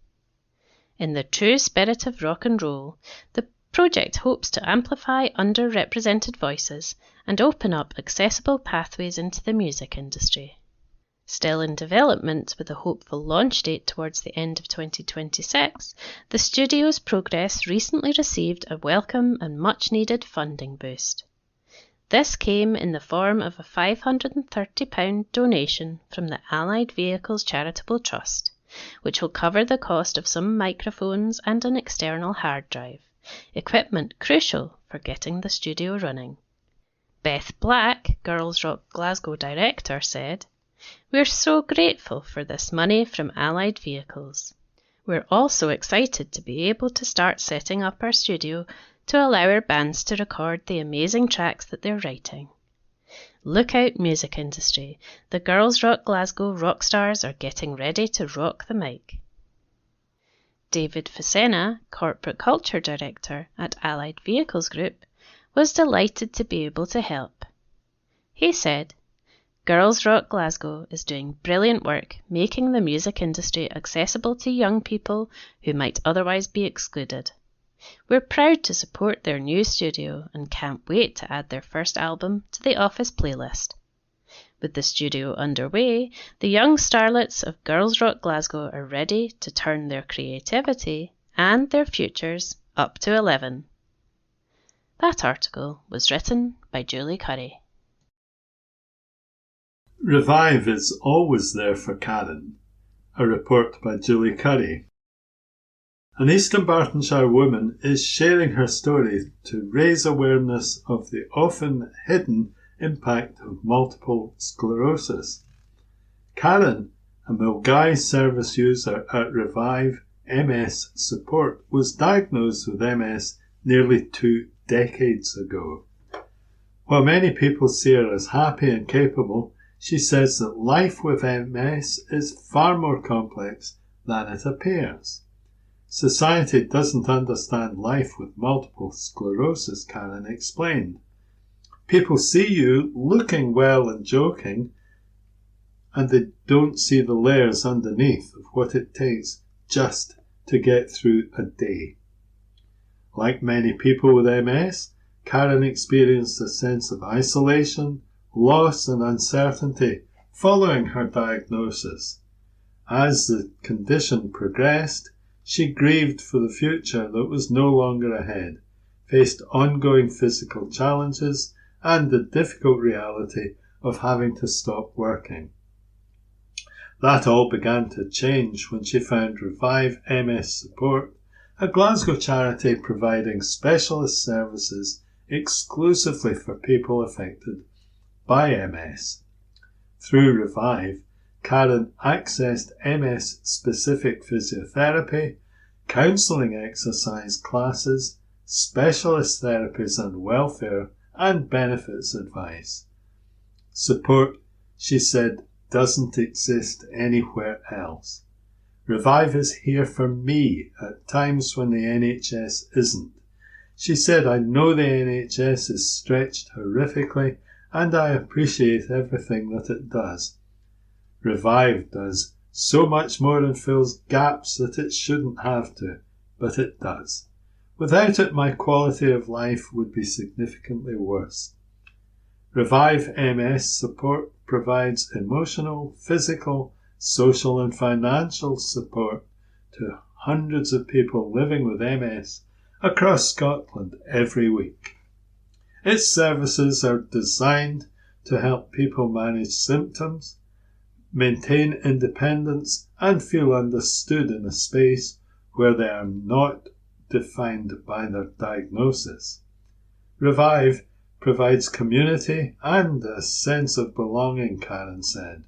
In the true spirit of rock and roll, the project hopes to amplify underrepresented voices and open up accessible pathways into the music industry. Still in development with a hopeful launch date towards the end of 2026, the studio's progress recently received a welcome and much-needed funding boost. This came in the form of a £530 donation from the Allied Vehicles Charitable Trust, which will cover the cost of some microphones and an external hard drive, equipment crucial for getting the studio running. Beth Black, Girls Rock Glasgow director, said, "We're so grateful for this money from Allied Vehicles. We're also excited to be able to start setting up our studio to allow our bands to record the amazing tracks that they're writing. Look out, music industry. The Girls Rock Glasgow rock stars are getting ready to rock the mic." David Facena, Corporate Culture Director at Allied Vehicles Group, was delighted to be able to help. He said, "Girls Rock Glasgow is doing brilliant work making the music industry accessible to young people who might otherwise be excluded. We're proud to support their new studio and can't wait to add their first album to the Office playlist. With the studio underway, the young starlets of Girls Rock Glasgow are ready to turn their creativity and their futures up to 11. That article was written by Julie Curry. Revive is always there for Karen. A report by Julie Curry. An East Dunbartonshire woman is sharing her story to raise awareness of the often hidden impact of multiple sclerosis. Karen, a Milgai service user at Revive MS Support, was diagnosed with MS nearly 2 decades ago. While many people see her as happy and capable, she says that life with MS is far more complex than it appears. Society doesn't understand life with multiple sclerosis, Karen explained. People see you looking well and joking, and they don't see the layers underneath of what it takes just to get through a day. Like many people with MS, Karen experienced a sense of isolation, loss and uncertainty following her diagnosis. As the condition progressed, she grieved for the future that was no longer ahead, faced ongoing physical challenges and the difficult reality of having to stop working. That all began to change when she found Revive MS Support, a Glasgow charity providing specialist services exclusively for people affected by MS. Through Revive, Karen accessed MS-specific physiotherapy, counselling exercise classes, specialist therapies and welfare, and benefits advice. Support, she said, doesn't exist anywhere else. Revive is here for me at times when the NHS isn't. She said, I know the NHS is stretched horrifically and I appreciate everything that it does. Revive does so much more and fills gaps that it shouldn't have to, but it does. Without it, my quality of life would be significantly worse. Revive MS Support provides emotional, physical, social and financial support to hundreds of people living with MS across Scotland every week. Its services are designed to help people manage symptoms, maintain independence and feel understood in a space where they are not defined by their diagnosis. Revive provides community and a sense of belonging, Karen said.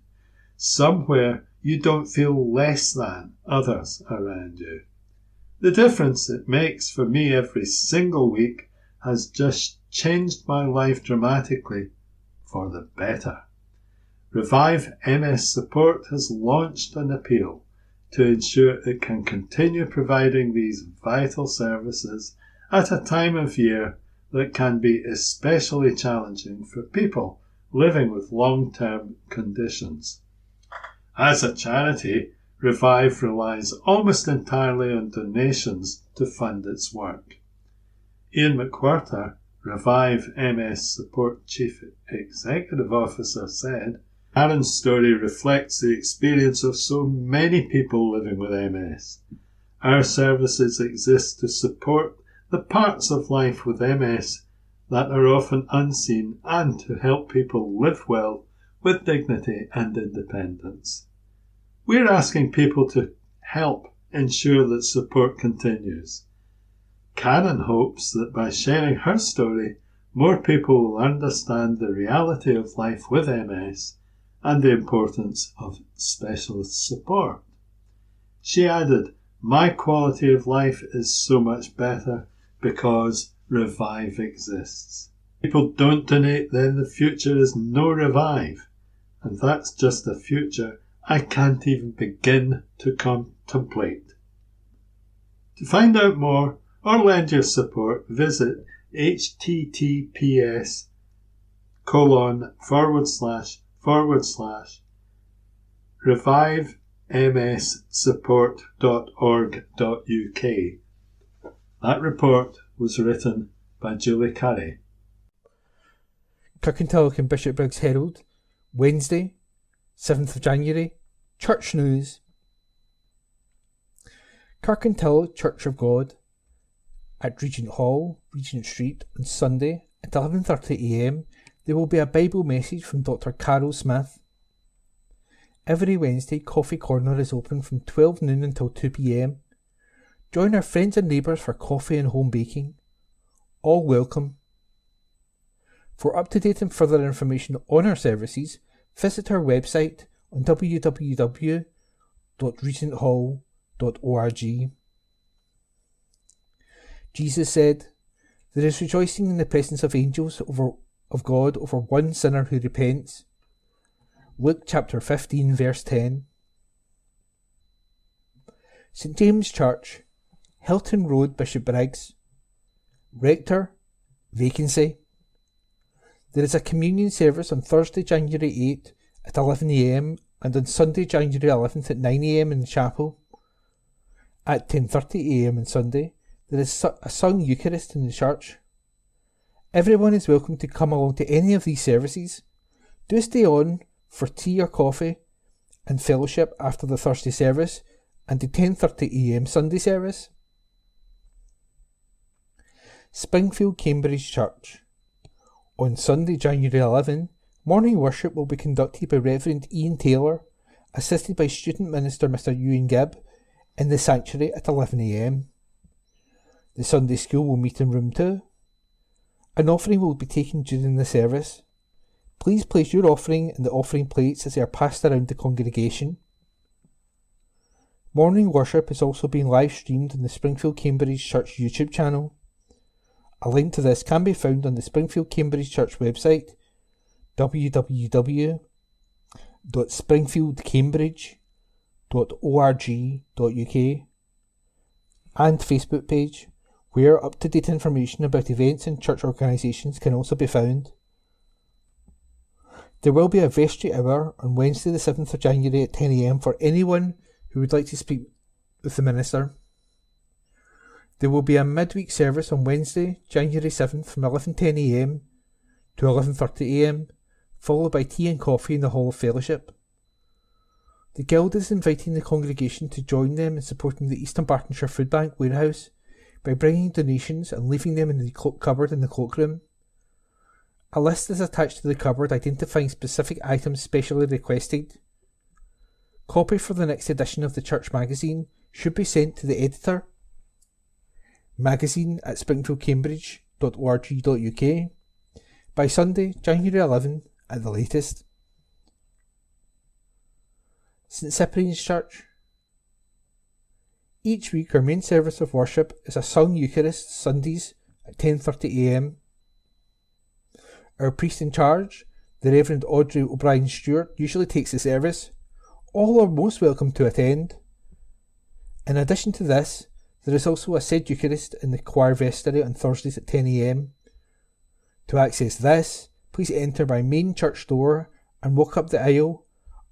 Somewhere you don't feel less than others around you. The difference it makes for me every single week has just changed my life dramatically for the better. Revive MS Support has launched an appeal to ensure it can continue providing these vital services at a time of year that can be especially challenging for people living with long-term conditions. As a charity, Revive relies almost entirely on donations to fund its work. Ian McWhirter, Revive MS Support Chief Executive Officer, said, "Aaron's story reflects the experience of so many people living with MS. Our services exist to support the parts of life with MS that are often unseen and to help people live well with dignity and independence. We're asking people to help ensure that support continues." Karen hopes that by sharing her story, more people will understand the reality of life with MS and the importance of specialist support. She added, "My quality of life is so much better because Revive exists. People don't donate, then the future is no Revive. And that's just a future I can't even begin to contemplate." To find out more or lend your support, visit https://revivemssupport.org.uk. That report was written by Julie Curry. Kirkintilloch and Bishopbriggs Herald, Wednesday, 7th of January, Church News. Kirkintilloch Church of God at Regent Hall, Regent Street, on Sunday at 11:30am, there will be a Bible message from Dr. Carol Smith. Every Wednesday, Coffee Corner is open from 12 noon until 2pm. Join our friends and neighbours for coffee and home baking. All welcome. For up-to-date and further information on our services, visit our website on www.regenthall.org. Jesus said, "There is rejoicing in the presence of angels of God over one sinner who repents." Luke chapter 15 verse 10. St James Church, Hilton Road, Bishopbriggs. Rector, vacancy. There is a communion service on Thursday, January 8 at 11am and on Sunday, January 11th at 9am in the chapel. At 10:30am on Sunday, there is a sung Eucharist in the church. Everyone is welcome to come along to any of these services. Do stay on for tea or coffee and fellowship after the Thursday service and the 10:30am Sunday service. Springfield Cambridge Church. On Sunday, January 11, morning worship will be conducted by Reverend Ian Taylor, assisted by Student Minister Mr. Ewan Gibb, in the sanctuary at 11am. The Sunday school will meet in room 2. An offering will be taken during the service. Please place your offering in the offering plates as they are passed around the congregation. Morning worship is also being live streamed on the Springfield Cambridge Church YouTube channel. A link to this can be found on the Springfield Cambridge Church website, www.springfieldcambridge.org.uk, and Facebook page, where up-to-date information about events and church organisations can also be found. There will be a vestry hour on Wednesday the 7th of January at 10am for anyone who would like to speak with the minister. There will be a midweek service on Wednesday, January 7th from 11:10am to 11:30am, followed by tea and coffee in the Hall of Fellowship. The Guild is inviting the congregation to join them in supporting the Eastern Bartonshire Food Bank warehouse by bringing donations and leaving them in the cupboard in the cloakroom. A list is attached to the cupboard identifying specific items specially requested. Copy for the next edition of the Church magazine should be sent to the editor, magazine@springfieldcambridge.org.uk, by Sunday, January 11 at the latest. St Cyprian's Church. Each week our main service of worship is a sung Eucharist Sundays at 10:30am. Our priest in charge, the Reverend Audrey O'Brien Stewart, usually takes the service. All are most welcome to attend. In addition to this, There is also a said Eucharist in the choir vestry on Thursdays at 10 a.m. To access this, please enter by main church door and walk up the aisle,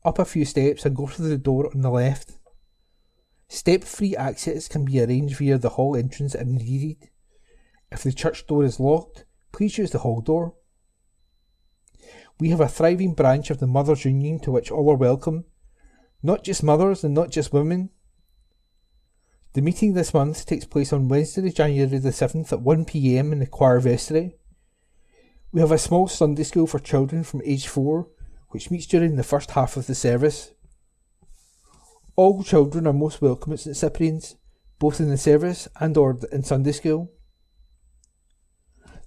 up a few steps and go to the door on the left. Step-free access can be arranged via the hall entrance if needed. If the church door is locked, please use the hall door. We have a thriving branch of the Mothers' Union to which all are welcome. Not just mothers and not just women. The meeting this month takes place on Wednesday, January the 7th at 1 p.m. in the choir vestry. We have a small Sunday school for children from age 4, which meets during the first half of the service. All children are most welcome at St Cyprian's, both in the service and or in Sunday school.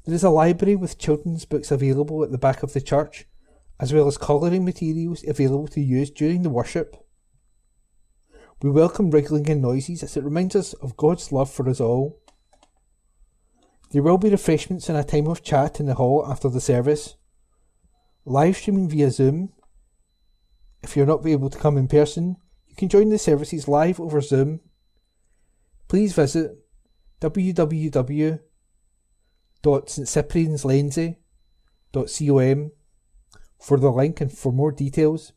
There is a library with children's books available at the back of the church, as well as colouring materials available to use during the worship. We welcome wriggling and noises as it reminds us of God's love for us all. There will be refreshments and a time of chat in the hall after the service. Live streaming via Zoom. If you're not able to come in person, you can join the services live over Zoom. Please visit www.stcyprianslenzy.com for the link and for more details.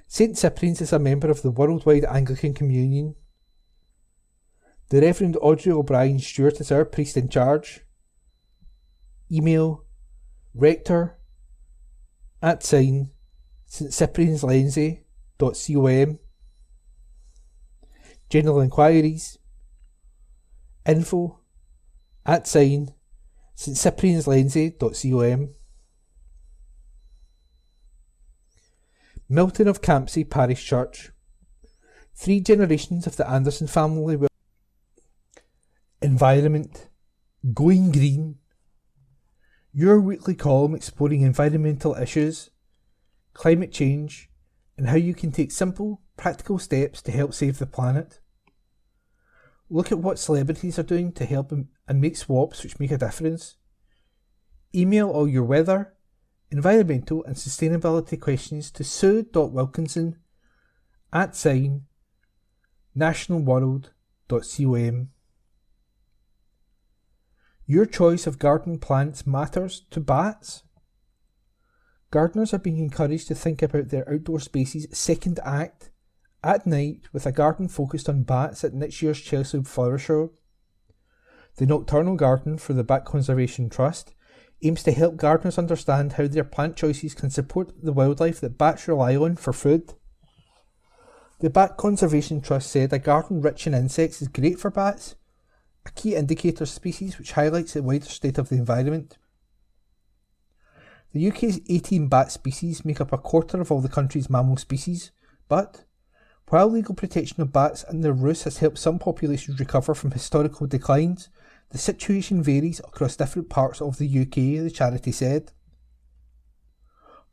St Cyprian's is a member of the Worldwide Anglican Communion. The Reverend Audrey O'Brien Stewart is our priest in charge. Email rector@stcyprianslenzy.com. General inquiries info@stcyprianslenzy.com. Milton of Campsie Parish Church. 3 generations of the Anderson family will. Environment. Going green. Your weekly column exploring environmental issues, climate change, and how you can take simple, practical steps to help save the planet. Look at what celebrities are doing to help and make swaps which make a difference. Email all your weather, environmental and sustainability questions to sue.wilkinson@nationalworld.com. Your choice of garden plants matters to bats. Gardeners are being encouraged to think about their outdoor spaces' second act at night with a garden focused on bats at next year's Chelsea Flower Show. The Nocturnal Garden for the Bat Conservation Trust aims to help gardeners understand how their plant choices can support the wildlife that bats rely on for food. The Bat Conservation Trust said a garden rich in insects is great for bats, a key indicator species which highlights the wider state of the environment. The UK's 18 bat species make up a quarter of all the country's mammal species, but while legal protection of bats and their roosts has helped some populations recover from historical declines, the situation varies across different parts of the UK, the charity said.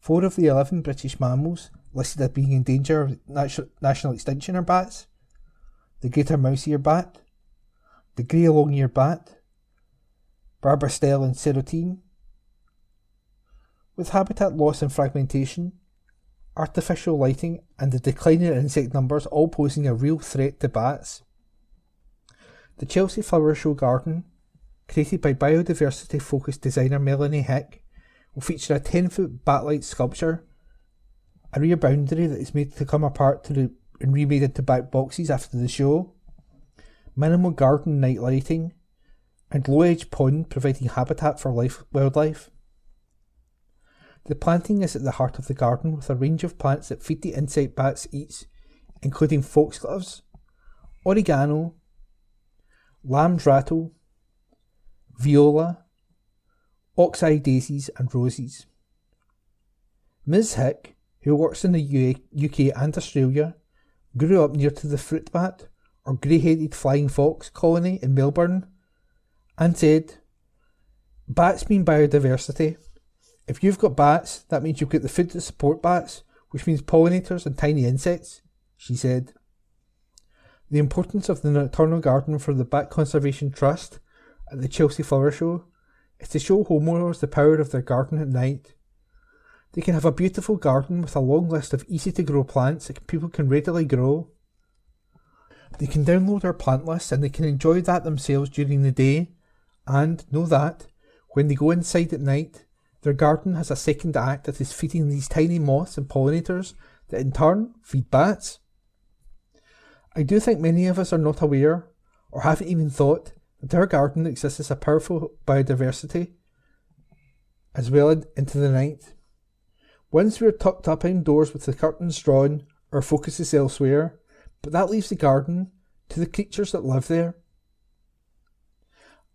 4 of the 11 British mammals listed as being in danger of national extinction are bats: the greater mouse-ear bat, the grey long-eared bat, Barbastelle and Serotine. With habitat loss and fragmentation, artificial lighting and the decline in insect numbers all posing a real threat to bats. The Chelsea Flower Show Garden, created by biodiversity-focused designer Melanie Hick, will feature a 10-foot bat-like sculpture, a rear boundary that is made to come apart and remade into back boxes after the show, minimal garden night lighting, and low-edge pond providing habitat for wildlife. The planting is at the heart of the garden with a range of plants that feed the insect bats eat, including foxgloves, oregano, lamb's rattle, viola, ox-eye daisies and roses. Ms Hick, who works in the UK and Australia, grew up near to the fruit bat, or grey-headed flying fox colony in Melbourne, and said, "Bats mean biodiversity. If you've got bats, that means you've got the food to support bats, which means pollinators and tiny insects," she said. The importance of the Nocturnal Garden for the Bat Conservation Trust at the Chelsea Flower Show is to show homeowners the power of their garden at night. They can have a beautiful garden with a long list of easy-to-grow plants that people can readily grow. They can download our plant list and they can enjoy that themselves during the day, and know that, when they go inside at night, their garden has a second act that is feeding these tiny moths and pollinators that in turn feed bats. I do think many of us are not aware, or haven't even thought, that our garden exists as a powerful biodiversity as well into the night. Once we are tucked up indoors with the curtains drawn, our focus is elsewhere, but that leaves the garden to the creatures that live there.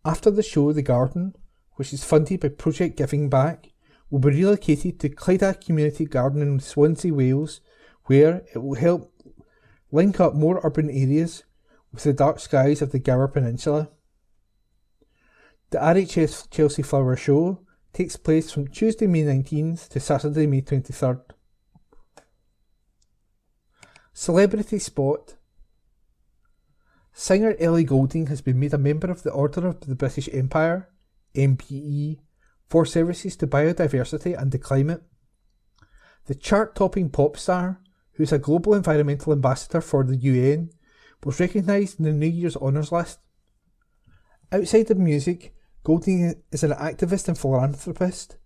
After the show, the garden, which is funded by Project Giving Back, will be relocated to Clyda Community Garden in Swansea, Wales, where it will help link up more urban areas with the dark skies of the Gower Peninsula. The RHS Chelsea Flower Show takes place from Tuesday, May 19th to Saturday, May 23rd. Celebrity Spot. Singer Ellie Goulding has been made a member of the Order of the British Empire, MBE, for services to biodiversity and the climate. The chart-topping pop star, who is a global environmental ambassador for the UN, was recognised in the New Year's Honours list. Outside of music, Goulding is an activist and philanthropist,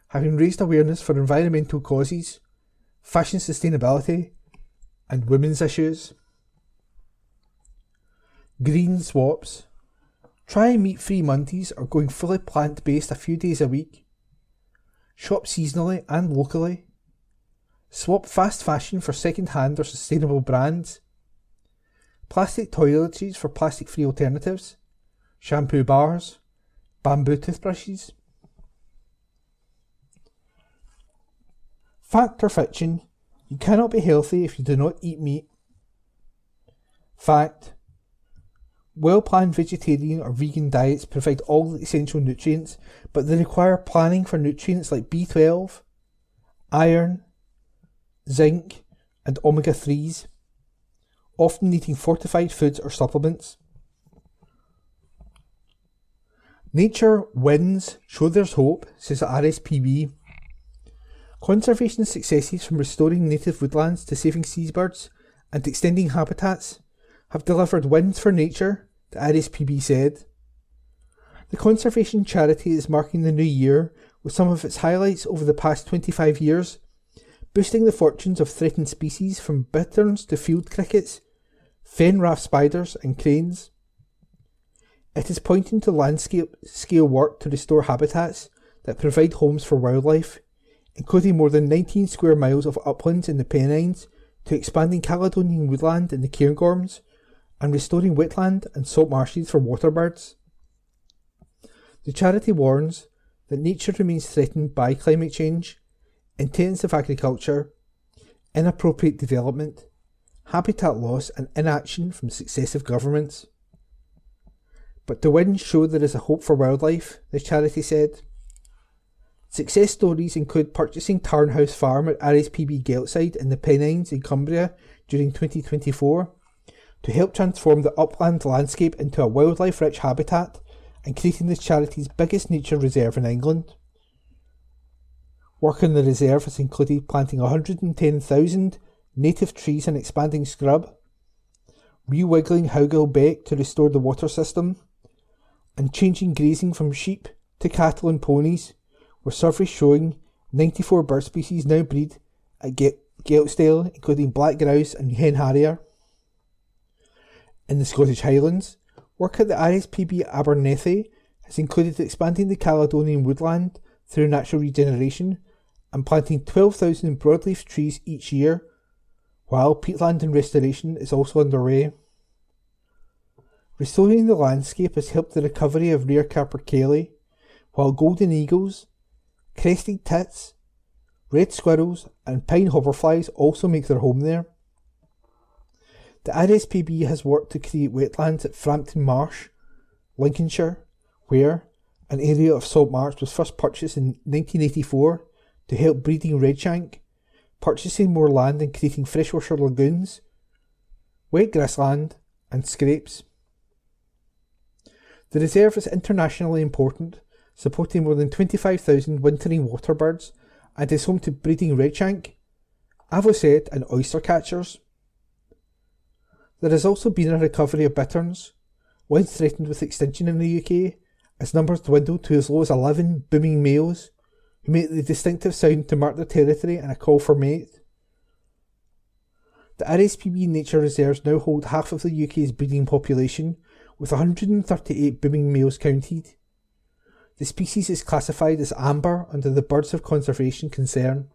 having raised awareness for environmental causes, fashion sustainability, and women's issues. Green swaps. Try meat-free Mondays or going fully plant-based a few days a week. Shop seasonally and locally. Swap fast fashion for second-hand or sustainable brands. Plastic toiletries for plastic-free alternatives. Shampoo bars. Bamboo toothbrushes. Fact or fiction? You cannot be healthy if you do not eat meat. Fact. Well-planned vegetarian or vegan diets provide all the essential nutrients, but they require planning for nutrients like B12, iron, zinc, and omega-3s, often needing fortified foods or supplements. Nature wins, show there's hope, says the RSPB. Conservation successes from restoring native woodlands to saving seabirds and extending habitats have delivered wins for nature, the RSPB said. The conservation charity is marking the new year with some of its highlights over the past 25 years, boosting the fortunes of threatened species from bitterns to field crickets, fen raft spiders and cranes. It is pointing to landscape-scale work to restore habitats that provide homes for wildlife, including more than 19 square miles of uplands in the Pennines, to expanding Caledonian woodland in the Cairngorms, and restoring wetland and salt marshes for waterbirds. The charity warns that nature remains threatened by climate change, intensive agriculture, inappropriate development, habitat loss and inaction from successive governments. But the winds show there is a hope for wildlife, the charity said. Success stories include purchasing Tarnhouse Farm at RSPB Geltside in the Pennines in Cumbria during 2024 to help transform the upland landscape into a wildlife-rich habitat and creating the charity's biggest nature reserve in England. Work in the reserve has included planting 110,000 native trees and expanding scrub, rewiggling Howgill Beck to restore the water system, and changing grazing from sheep to cattle and ponies, with surveys showing 94 bird species now breed at Geltsdale, including black grouse and hen harrier. In the Scottish Highlands, work at the RSPB Abernethy has included expanding the Caledonian woodland through natural regeneration and planting 12,000 broadleaf trees each year, while peatland and restoration is also underway. Restoring the landscape has helped the recovery of rare capercaillie, while golden eagles, crested tits, red squirrels and pine hoverflies also make their home there. The RSPB has worked to create wetlands at Frampton Marsh, Lincolnshire, where an area of salt marsh was first purchased in 1984 to help breeding redshank, purchasing more land and creating freshwater lagoons, wet grassland and scrapes. The reserve is internationally important, supporting more than 25,000 wintering waterbirds and is home to breeding redshank, avocet and oyster catchers. There has also been a recovery of bitterns, once threatened with extinction in the UK, as numbers dwindled to as low as 11 booming males, who make the distinctive sound to mark their territory and a call for mate. The RSPB Nature Reserves now hold half of the UK's breeding population, with 138 booming males counted. The species is classified as amber under the Birds of Conservation concern.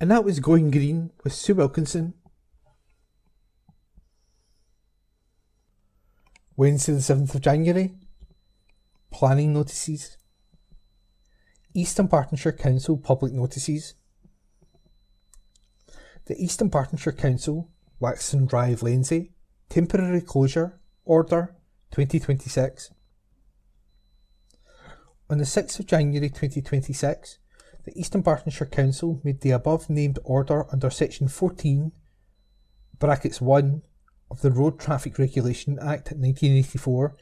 And that was Going Green with Sue Wilkinson. Wednesday the 7th of January. Planning notices. East Bartonshire Council public notices. The East Bartonshire Council, Laxton Drive, Lenzie, temporary closure, order 2026. On the 6th of January 2026, the East Bartonshire Council made the above named order under Section 14, brackets 1, of the Road Traffic Regulation Act 1984,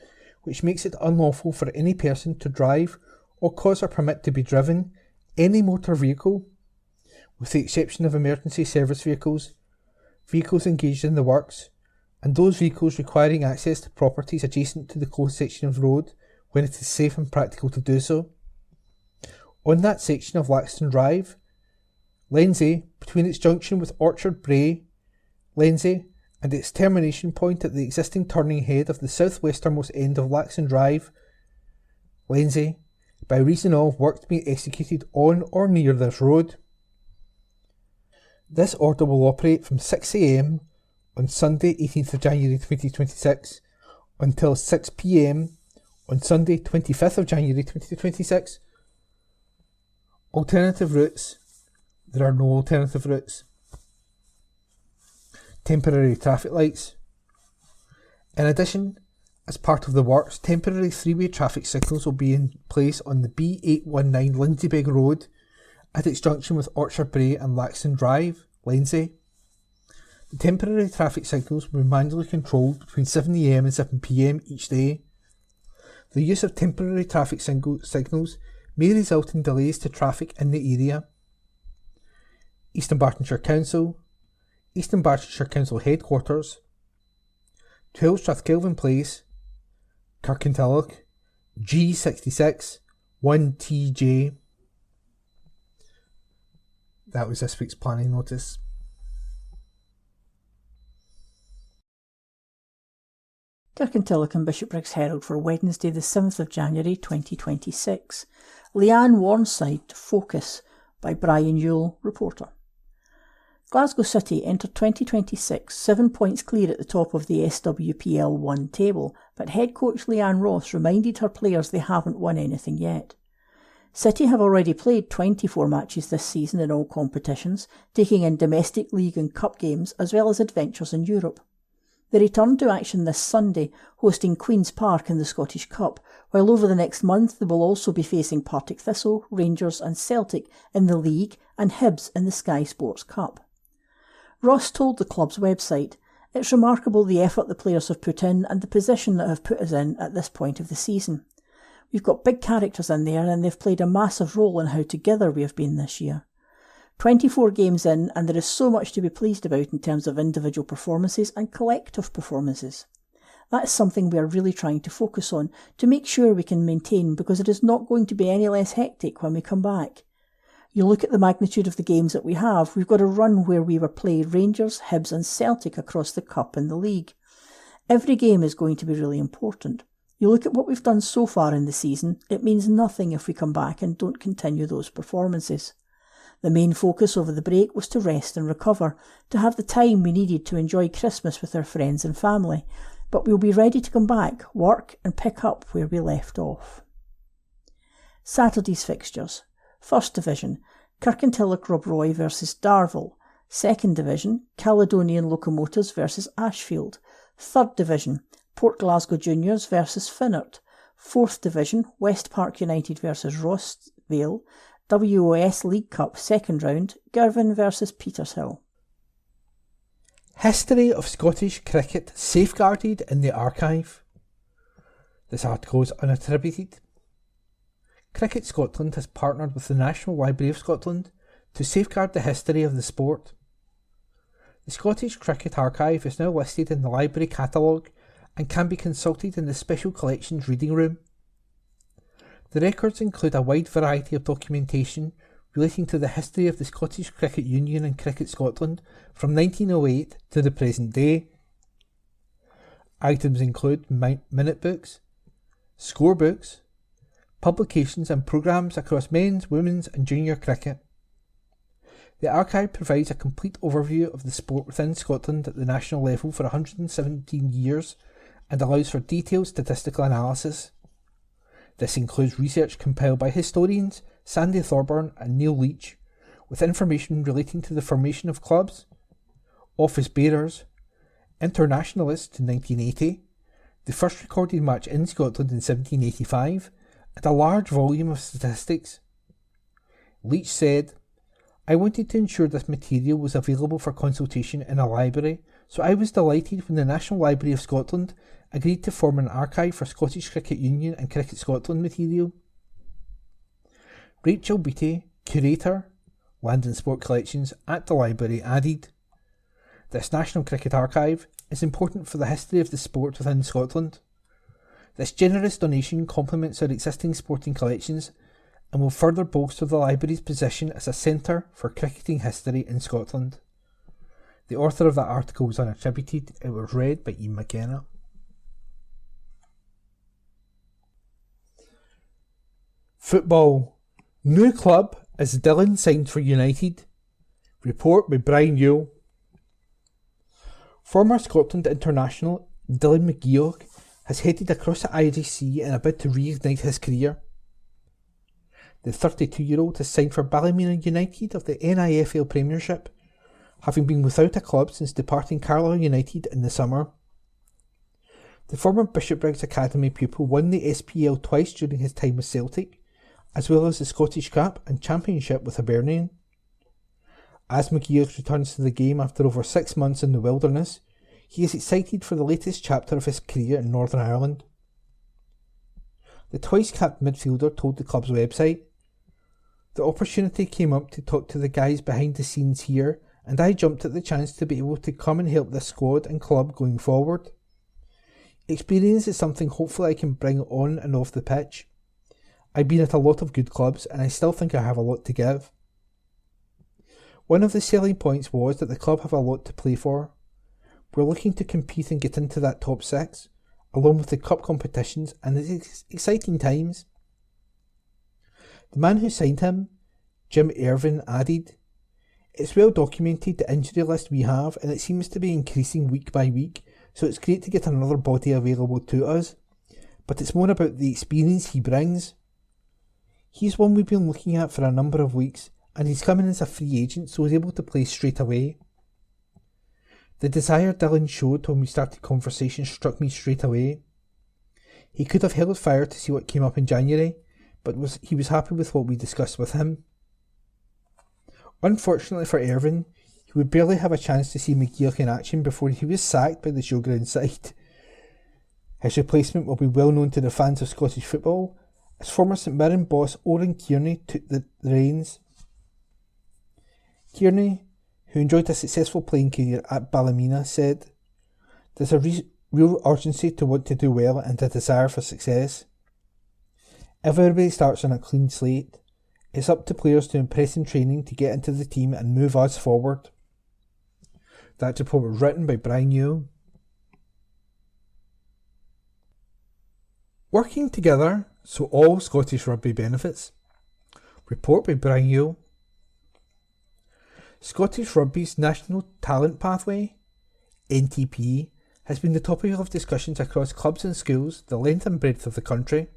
which makes it unlawful for any person to drive or cause or permit to be driven any motor vehicle, with the exception of emergency service vehicles, vehicles engaged in the works, and those vehicles requiring access to properties adjacent to the closed section of road when it is safe and practical to do so. On that section of Laxton Drive, Lenzie, between its junction with Orchard Brae, Lenzie, and its termination point at the existing turning head of the southwesternmost end of Laxton Drive, Lenzie, by reason of work to be executed on or near this road. This order will operate from 6 a.m. on Sunday 18th of January 2026 until 6 p.m. on Sunday 25th of January 2026. Alternative routes. There are no alternative routes. Temporary traffic lights. In addition, as part of the works, temporary three-way traffic signals will be in place on the B819 Lindsay Road at its junction with Orchard Brae and Laxton Drive, Lenzie. The temporary traffic signals will be manually controlled between 7 a.m. and 7 p.m. each day. The use of temporary traffic signals may result in delays to traffic in the area. East Bartonshire Council, East Bartonshire Council Headquarters, 12 Strathkelvin Place, Kirkintilloch, G66 1TJ. That was this week's planning notice. Kirkintilloch and Bishopbriggs Herald for Wednesday the 7th of January 2026. Leanne Warnside to Focus by Brian Yule, reporter. Glasgow City entered 2026 7 points clear at the top of the SWPL 1 table, but head coach Leanne Ross reminded her players they haven't won anything yet. City have already played 24 matches this season in all competitions, taking in domestic league and cup games as well as adventures in Europe. They return to action this Sunday, hosting Queen's Park in the Scottish Cup, while over the next month they will also be facing Partick Thistle, Rangers and Celtic in the League and Hibs in the Sky Sports Cup. Ross told the club's website, "It's remarkable the effort the players have put in and the position that have put us in at this point of the season. We've got big characters in there and they've played a massive role in how together we have been this year. 24 games in and there is so much to be pleased about in terms of individual performances and collective performances. That is something we are really trying to focus on to make sure we can maintain, because it is not going to be any less hectic when we come back. You look at the magnitude of the games that we have, we've got a run where we will play Rangers, Hibs and Celtic across the Cup and the League. Every game is going to be really important. You look at what we've done so far in the season, it means nothing if we come back and don't continue those performances. The main focus over the break was to rest and recover, to have the time we needed to enjoy Christmas with our friends and family, but we'll be ready to come back, work and pick up where we left off." Saturday's fixtures. First Division, Kirkintilloch Rob Roy versus Darvel. Second Division, Caledonian Locomotives versus Ashfield. Third Division, Port Glasgow Juniors versus Finnart. Fourth Division, West Park United versus Rossvale. WOS League Cup second round, Girvan versus Petershill. History of Scottish cricket safeguarded in the archive. This article is unattributed. Cricket Scotland has partnered with the National Library of Scotland to safeguard the history of the sport. The Scottish Cricket Archive is now listed in the library catalogue and can be consulted in the Special Collections Reading Room. The records include a wide variety of documentation relating to the history of the Scottish Cricket Union and Cricket Scotland from 1908 to the present day. Items include minute books, score books, publications and programmes across men's, women's and junior cricket. The archive provides a complete overview of the sport within Scotland at the national level for 117 years and allows for detailed statistical analysis. This includes research compiled by historians Sandy Thorburn and Neil Leach, with information relating to the formation of clubs, office bearers, internationalists to 1980, the first recorded match in Scotland in 1785, and a large volume of statistics. Leach said, "I wanted to ensure this material was available for consultation in a library, so I was delighted when the National Library of Scotland agreed to form an archive for Scottish Cricket Union and Cricket Scotland material." Rachel Beattie, curator, Land and Sport Collections at the library, added, "This National Cricket Archive is important for the history of the sport within Scotland. This generous donation complements our existing sporting collections and will further bolster the library's position as a centre for cricketing history in Scotland." The author of that article was unattributed. It was read by Ian McKenna. Football. New club as Dillon signed for United. Report by Brian Yule. Former Scotland international Dylan McGeoch has headed across the Irish Sea and about to reignite his career. The 32-year-old has signed for Ballymena United of the NIFL Premiership, having been without a club since departing Carlisle United in the summer. The former Bishopbriggs Academy pupil won the SPL twice during his time with Celtic, as well as the Scottish Cup and Championship with Hibernian. As McGeoch returns to the game after over 6 months in the wilderness, he is excited for the latest chapter of his career in Northern Ireland. The twice-capped midfielder told the club's website, "The opportunity came up to talk to the guys behind the scenes here, and I jumped at the chance to be able to come and help this squad and club going forward. Experience is something hopefully I can bring on and off the pitch. I've been at a lot of good clubs and I still think I have a lot to give." One of the selling points was that the club have a lot to play for. "We're looking to compete and get into that top 6, along with the cup competitions, and it's exciting times." The man who signed him, Jim Irvin, added, "It's well documented the injury list we have, and it seems to be increasing week by week, so it's great to get another body available to us, but it's more about the experience he brings. He's one we've been looking at for a number of weeks, and he's coming as a free agent, so he's able to play straight away. The desire Dylan showed when we started conversation struck me straight away. He could have held fire to see what came up in January, but he was happy with what we discussed with him." Unfortunately for Irvin, he would barely have a chance to see McGeoch in action before he was sacked by the showground side. His replacement will be well known to the fans of Scottish football, as former St Mirren boss Oran Kearney took the reins. Kearney, who enjoyed a successful playing career at Ballymena, said, "There's a real urgency to want to do well and a desire for success. Everybody starts on a clean slate. It's up to players to impress in training to get into the team and move us forward." That report was written by Brian Yule. Working together so all Scottish rugby benefits. Report by Brian Yule. Scottish Rugby's National Talent Pathway, NTP, has been the topic of discussions across clubs and schools the length and breadth of the country.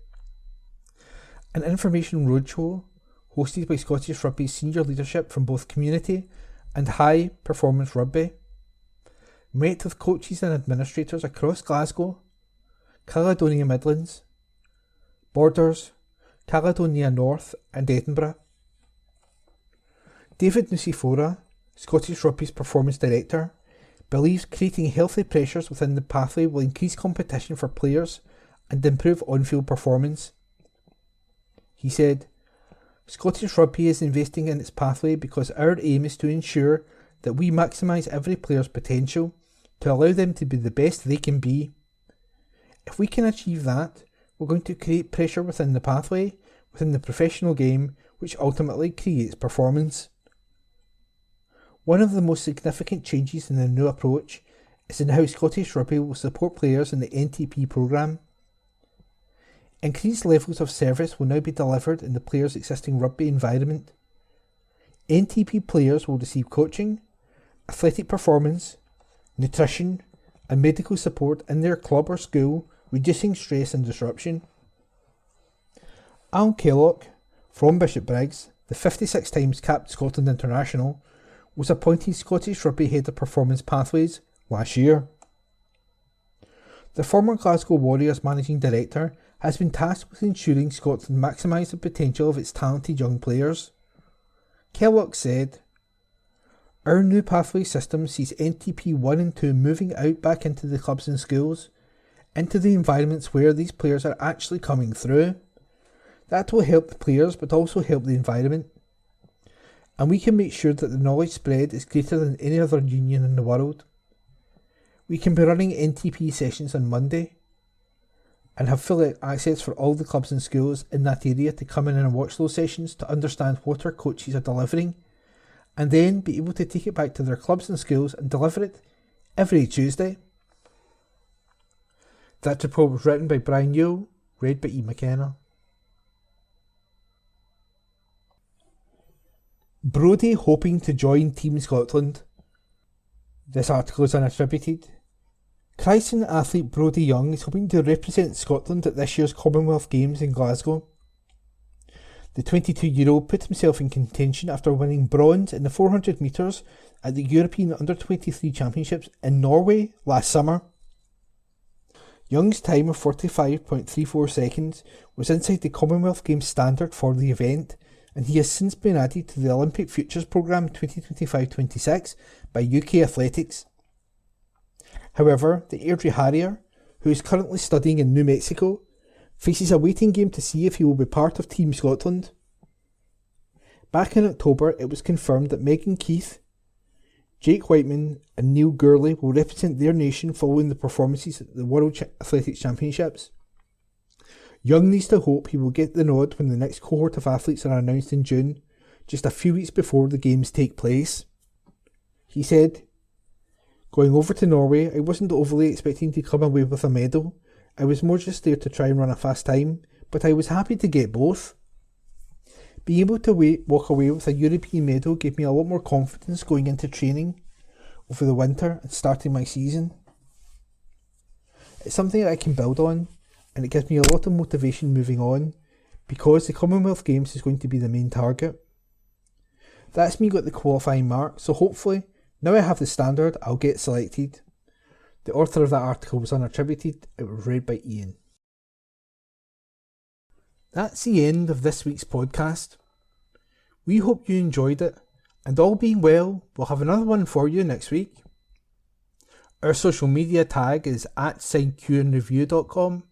An information roadshow, hosted by Scottish Rugby's senior leadership from both community and high performance rugby, met with coaches and administrators across Glasgow, Caledonia Midlands, Borders, Caledonia North and Edinburgh. David Nucifora, Scottish Rugby's performance director, believes creating healthy pressures within the pathway will increase competition for players and improve on-field performance. He said, "Scottish Rugby is investing in its pathway because our aim is to ensure that we maximise every player's potential to allow them to be the best they can be. If we can achieve that, we're going to create pressure within the pathway, within the professional game, which ultimately creates performance. One of the most significant changes in the new approach is in how Scottish Rugby will support players in the NTP programme. Increased levels of service will now be delivered in the player's existing rugby environment. NTP players will receive coaching, athletic performance, nutrition and medical support in their club or school, reducing stress and disruption. Alan Kellogg, from Bishopbriggs, the 56 times capped Scotland international, was appointed Scottish Rugby Head of Performance Pathways last year. The former Glasgow Warriors Managing Director has been tasked with ensuring Scotland maximise the potential of its talented young players. Kellogg said, "Our new pathway system sees NTP 1 and 2 moving out back into the clubs and schools, into the environments where these players are actually coming through. That will help the players but also help the environment. And we can make sure that the knowledge spread is greater than any other union in the world. We can be running NTP sessions on Monday and have full access for all the clubs and schools in that area to come in and watch those sessions to understand what our coaches are delivering, and then be able to take it back to their clubs and schools and deliver it every Tuesday." That report was written by Brian Yule, read by E. McKenna. Brodie hoping to join Team Scotland. This article is unattributed. Christian athlete Brodie Young is hoping to represent Scotland at this year's Commonwealth Games in Glasgow. The 22-year-old put himself in contention after winning bronze in the 400 metres at the European Under-23 Championships in Norway last summer. Young's time of 45.34 seconds was inside the Commonwealth Games standard for the event, and he has since been added to the Olympic Futures Programme 2025-26 by UK Athletics. However, the Airdrie Harrier, who is currently studying in New Mexico, faces a waiting game to see if he will be part of Team Scotland. Back in October, it was confirmed that Megan Keith, Jake Whiteman and Neil Gurley will represent their nation following the performances at the World Athletics Championships. Young needs to hope he will get the nod when the next cohort of athletes are announced in June, just a few weeks before the Games take place. He said, "Going over to Norway, I wasn't overly expecting to come away with a medal. I was more just there to try and run a fast time, but I was happy to get both. Being able to walk away with a European medal gave me a lot more confidence going into training over the winter and starting my season. It's something that I can build on, and it gives me a lot of motivation moving on, because the Commonwealth Games is going to be the main target. That's me got the qualifying mark, so hopefully, now I have the standard, I'll get selected." The author of that article was unattributed. It was read by Ian. That's the end of this week's podcast. We hope you enjoyed it, and all being well, we'll have another one for you next week. Our social media tag is @QandReview.com.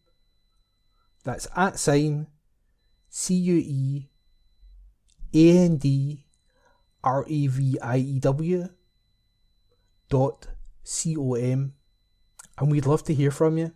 That's @CueandReview.com, and we'd love to hear from you.